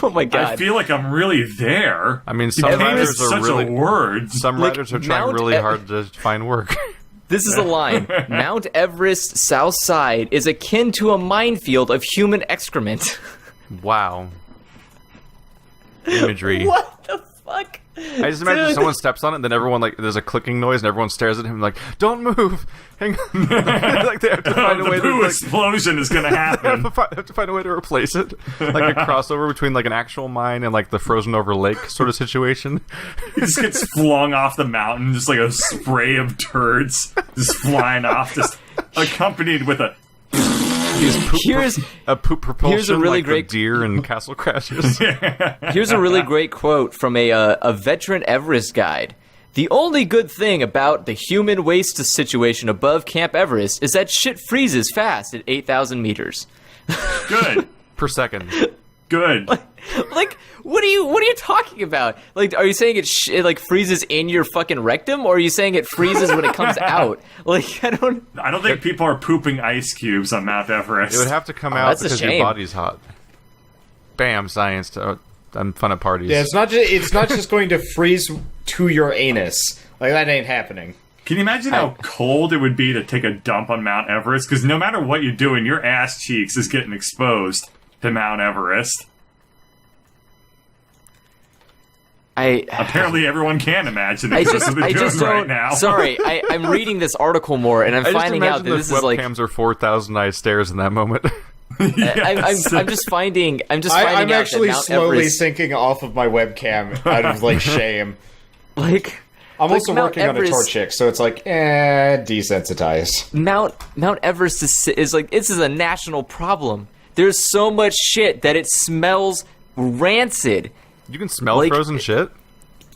Oh my god. I feel like I'm really there. I mean, some It writers is are such really. a word. Some Like, writers are trying Mount really E- hard to find work. This is a line. Mount Everest South Side is akin to a minefield of human excrement. Wow. Imagery. What the fuck? I just imagine Dude. someone steps on it, and then everyone there's a clicking noise, and everyone stares at him like, "Don't move, hang on." Like they have to find a The way to poo explosion is gonna happen. have to find a way to replace it, like a crossover between like an actual mine and like the frozen over lake sort of situation. It just gets flung off the mountain, just like a spray of turds just flying off, just accompanied with a Here's A poop propulsion, Here's a really like great- the deer and Castle Crashes. here's a really great quote from a veteran Everest guide. The only good thing about the human waste situation above Camp Everest is that shit freezes fast at 8,000 meters. good. Per second. good. Like, what are you talking about? Like, are you saying it like freezes in your fucking rectum, or are you saying it freezes when it comes out? Like, I don't think people are pooping ice cubes on Mount Everest. It would have to come out that's a because your shame. body's hot. Bam, science. I'm fun at parties. Yeah, it's not just going to freeze to your anus. Like, that ain't happening. Can you imagine how cold it would be to take a dump on Mount Everest? Because no matter what you're doing, your ass cheeks is getting exposed to Mount Everest. Apparently everyone can imagine it. I That's just, what they're I just doing don't. right now. Sorry, I'm reading this article more, and I'm I just finding out imagine that the this is like. webcams are 4,000 eye stairs in that moment. Yes. I'm just finding. I'm I'm out actually that Mount slowly Everest, sinking off of my webcam out of, like, shame. like. I'm Like, also Mount working on a Everest- torchic, so it's like, desensitized. Mount Everest is like, this is a national problem. There's so much shit that it smells rancid. You can smell Like- frozen shit?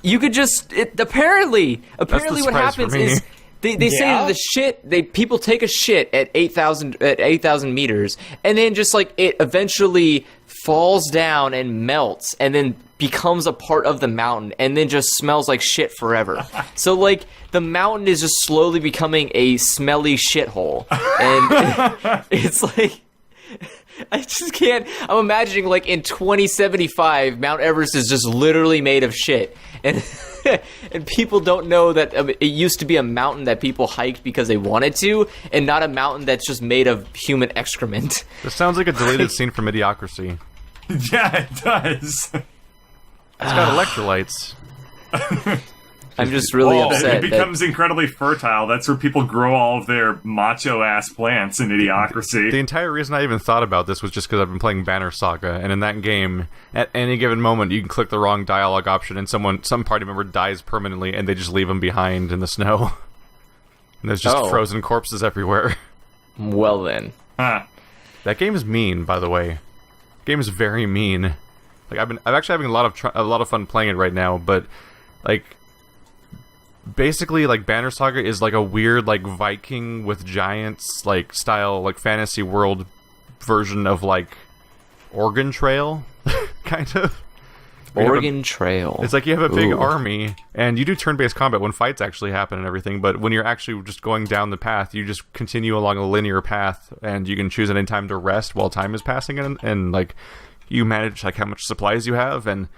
You could just apparently what surprise for happens me. is they say Yeah? that the shit people take a shit at 8,000 meters, and then just like it eventually falls down and melts and then becomes a part of the mountain and then just smells like shit forever. So like the mountain is just slowly becoming a smelly shithole, and it's like I just can't. I'm imagining like in 2075, Mount Everest is just literally made of shit, and and people don't know that it used to be a mountain that people hiked because they wanted to, and not a mountain that's just made of human excrement. This sounds like a deleted scene from Idiocracy. Yeah, it does. It's got electrolytes. I'm just really It upset. becomes incredibly fertile. That's where people grow all of their macho-ass plants in Idiocracy. The entire reason I even thought about this was just because I've been playing Banner Saga, and in that game, at any given moment, you can click the wrong dialogue option, and some party member dies permanently, and they just leave them behind in the snow. And there's just frozen corpses everywhere. Well then, Huh. That game is mean, by the way. Game is very mean. Like I'm actually having a lot of fun playing it right now, but like basically like Banner Saga is like a weird like Viking with giants like style like fantasy world version of like Oregon Trail kind of. Oregon Trail. It's like you have a big Ooh. army, and you do turn-based combat when fights actually happen and everything, but when you're actually just going down the path, you just continue along a linear path, and you can choose any time to rest while time is passing, and like, you manage like how much supplies you have, and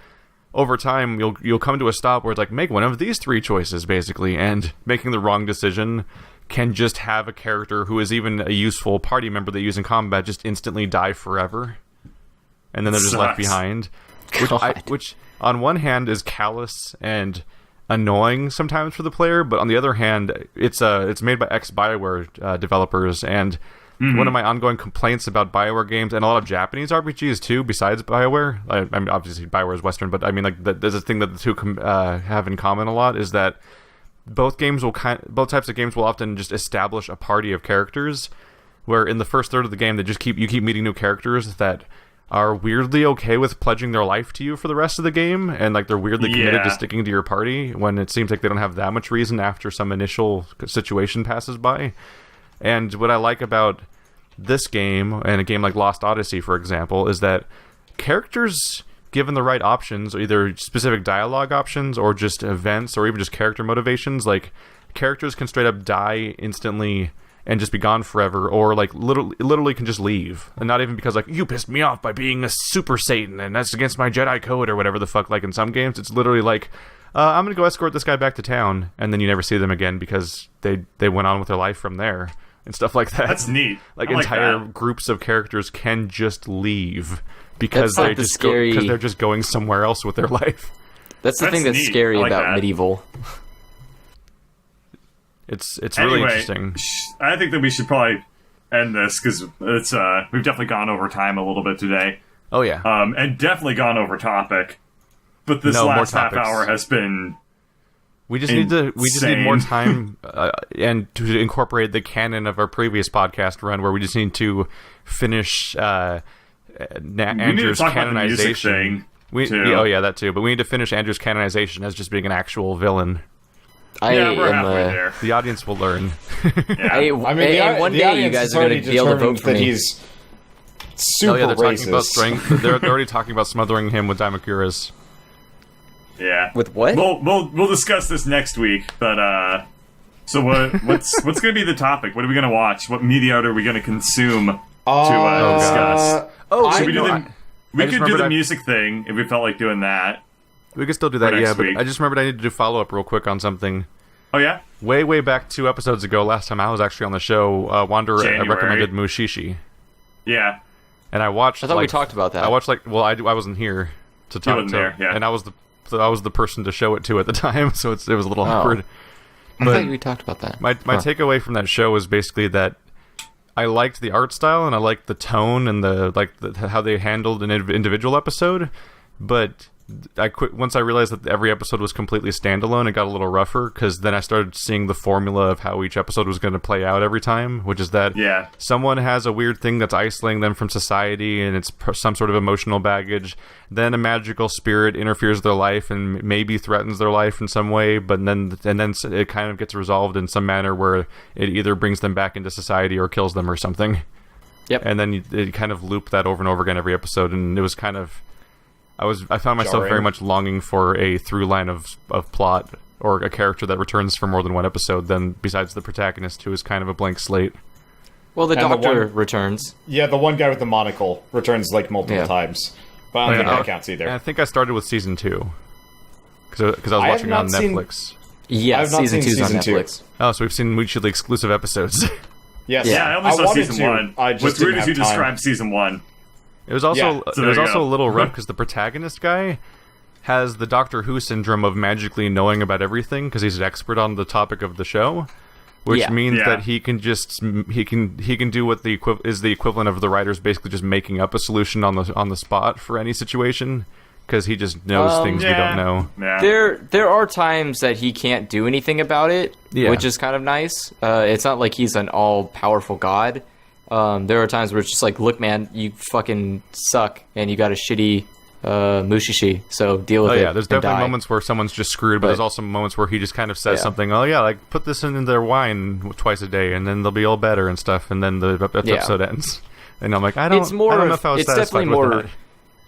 over time, you'll come to a stop where it's like, make one of these three choices, basically, and making the wrong decision can just have a character who is even a useful party member that you use in combat just instantly die forever, and then they're just left Sucks. behind. God. Which on one hand is callous and annoying sometimes for the player, but on the other hand, it's made by ex-BioWare developers, and one of my ongoing complaints about BioWare games, and a lot of Japanese RPGs too, besides BioWare, I mean obviously BioWare is Western, but I mean like there's a thing that the two have in common a lot, is that both types of games will often just establish a party of characters, where in the first third of the game you keep meeting new characters that are weirdly okay with pledging their life to you for the rest of the game, and like they're weirdly committed to sticking to your party when it seems like they don't have that much reason after some initial situation passes by. And what I like about this game, and a game like Lost Odyssey, for example, is that characters, given the right options, either specific dialogue options or just events or even just character motivations, like characters can straight up die instantly and just be gone forever, or like literally can just leave, and not even because like you pissed me off by being a super Satan and that's against my Jedi code or whatever the fuck. Like in some games, it's literally like I'm gonna go escort this guy back to town, and then you never see them again because they went on with their life from there and stuff like that. That's neat. Like I like entire that. groups of characters can just leave because That's like the scary- because they're just going somewhere else with their life. That's the That's thing that's neat. scary I like about that. medieval. It's really interesting. I think that we should probably end this because it's we've definitely gone over time a little bit today, Oh yeah. and definitely gone over topic. But this No, more last half topics. hour has been We just need more insane. time and to incorporate the canon of our previous podcast run, where we just need to finish we need to Andrew's talk about the music canonization. thing, too. Oh yeah, that too. But we need to finish Andrew's canonization as just being an actual villain. yeah, we're am halfway there. The audience will learn. Yeah. I I mean, and one the day you audience guys has are going already to be able to determined vote for that me. Super Oh yeah, they're racist. talking about they're already talking about smothering him with Daimakuras. Yeah. With what? We'll discuss this next week, but so what's going to be the topic? What are we going to watch? What media are we going to consume to discuss? Oh, Should we do I we just could do remembered the music thing if we felt like doing that. We could still do that, For next yeah. But week. I just remembered I need to do follow up real quick on something. Oh yeah? Way back 2 episodes ago, last time I was actually on the show, Wanderer January. recommended Mushishi, Yeah. and I watched. I thought we talked about that. I watched I wasn't here to talk wasn't to, there, yeah. and I was the person to show it to at the time, so it was a little awkward. I thought we talked about that. My takeaway from that show was basically that I liked the art style and I liked the tone and how they handled an individual episode, but I quit once I realized that every episode was completely standalone. It got a little rougher because then I started seeing the formula of how each episode was going to play out every time, which is that someone has a weird thing that's isolating them from society and it's some sort of emotional baggage. Then a magical spirit interferes with their life and maybe threatens their life in some way, but then it kind of gets resolved in some manner where it either brings them back into society or kills them or something. Yep. And then it kind of looped that over and over again every episode, and it was kind of I found myself Jarring. very much longing for a through line of plot or a character that returns for more than one episode than besides the protagonist, who is kind of a blank slate. Well, the And the Doctor one- returns. Yeah, the one guy with the monocle returns like multiple Yeah. times, but I don't think Yeah. that counts either. And I think I started with season 2 because I was I have watching it on not seen- Netflix. Yeah, I've not season seen 2's on season two. Netflix. Oh, so we've seen mutually exclusive episodes. Yes, Yeah, I only saw wanted season to, 1. I just What's didn't weird is you have time. described season 1. It was also Yeah, so it was there you also go. a little rough because the protagonist guy has the Doctor Who syndrome of magically knowing about everything because he's an expert on the topic of the show, which Yeah. means Yeah. that he can do what is the equivalent of the writers basically just making up a solution on the spot for any situation because he just knows things we don't know. Yeah. There are times that he can't do anything about it, Yeah. which is kind of nice. It's not like he's an all-powerful god. There are times where it's just like, look, man, you fucking suck, and you got a shitty mushishi, so deal with Oh it. yeah, there's and definitely die. moments where someone's just screwed, but there's also moments where he just kind of says Yeah. something. Oh yeah, like put this in their wine twice a day, and then they'll be all better and stuff. And then the Yeah. episode ends, and I'm like, I don't know if I was it's satisfied definitely with more. that.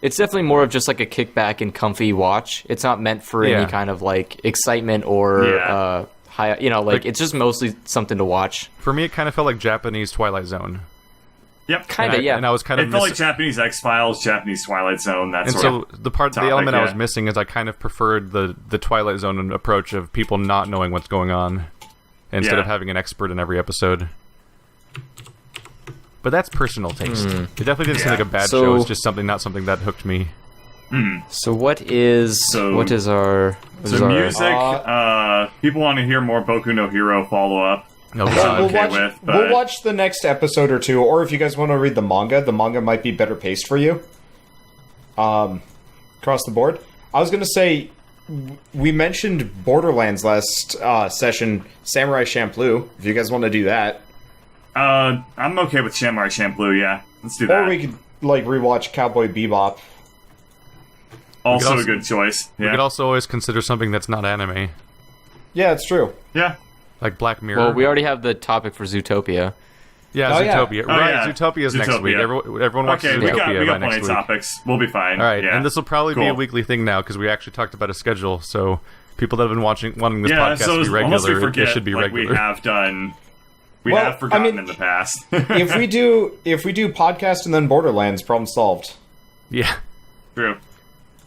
It's definitely more of just like a kickback and comfy watch. It's not meant for Yeah. any kind of like excitement or Yeah. high. Like- It's just mostly something to watch. For me, it kind of felt like Japanese Twilight Zone. Yep. Kinda, And I- yeah. And I was kind It of felt like Japanese X-Files, Japanese Twilight Zone, that and sort so of the topic, element I was yeah. missing is I kind of preferred the Twilight Zone approach of people not knowing what's going on instead Yeah. of having an expert in every episode. But that's personal taste. It definitely didn't seem Yeah. like a bad So- show. It's just something, not something that hooked me. So what is So- what is our So music, people want to hear more Boku no Hero follow-up. No, Well, God. We'll okay watch, with, we'll but- watch the next episode or two, or if you guys want to read the manga might be better paced for you. Across the board. I was going to say, we mentioned Borderlands last session, Samurai Champloo, if you guys want to do that. I'm okay with Samurai Champloo, yeah. Let's do that. Or we could, like, rewatch Cowboy Bebop. Also also- a good choice. We Yeah. could also always consider something that's not anime, Yeah, it's true. Yeah. like Black Mirror. well, we already have the topic for Zootopia. yeah, Oh, yeah. Zootopia. Oh, Right, yeah. Zootopia's next week. Zootopia. Everyone watches Okay, we Zootopia got by plenty next of week. topics. We'll be fine. All right, yeah. and this will probably be a Cool. weekly thing now because we actually talked about a schedule. So people that have been wanting this yeah, podcast so to be unless we regular, forget, it should be like regular. we have done, we Well, have forgotten I mean- in the past. if we do podcast and then Borderlands, problem solved. Yeah. True.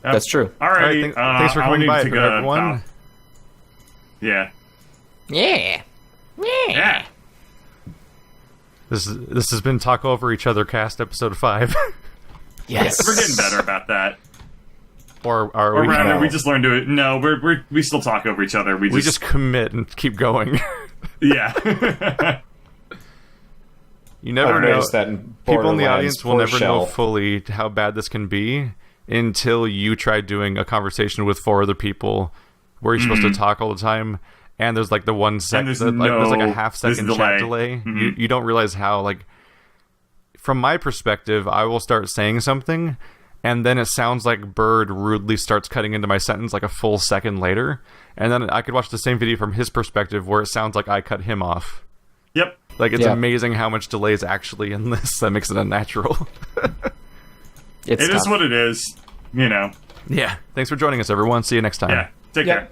That's true. All All right. right, thanks for I'll coming need by, to go, everyone. Yeah. Yeah. Yeah. This has been Talk Over Each Other Cast episode 5. Yes. We're getting better about that. or are Or we? rather, No. we just learned to. No, we still talk over each other. We just commit and keep going. yeah. You never I've know. noticed that in People in the Borderlands, audience will poor never know Shell. fully how bad this can be until you try doing a conversation with 4 other people where you're supposed to talk all the time, and there's like the 1 second, there's there's like a no- half-second there's chat delay. delay. You don't realize how, like, from my perspective, I will start saying something, and then it sounds like Bird rudely starts cutting into my sentence like a full second later, and then I could watch the same video from his perspective where it sounds like I cut him off. Yep. Like, it's Yeah. amazing how much delay is actually in this. That makes it unnatural. It's It is tough. what it is. You know. Yeah. Thanks for joining us, everyone. See you next time. Yeah. Take Yeah. care.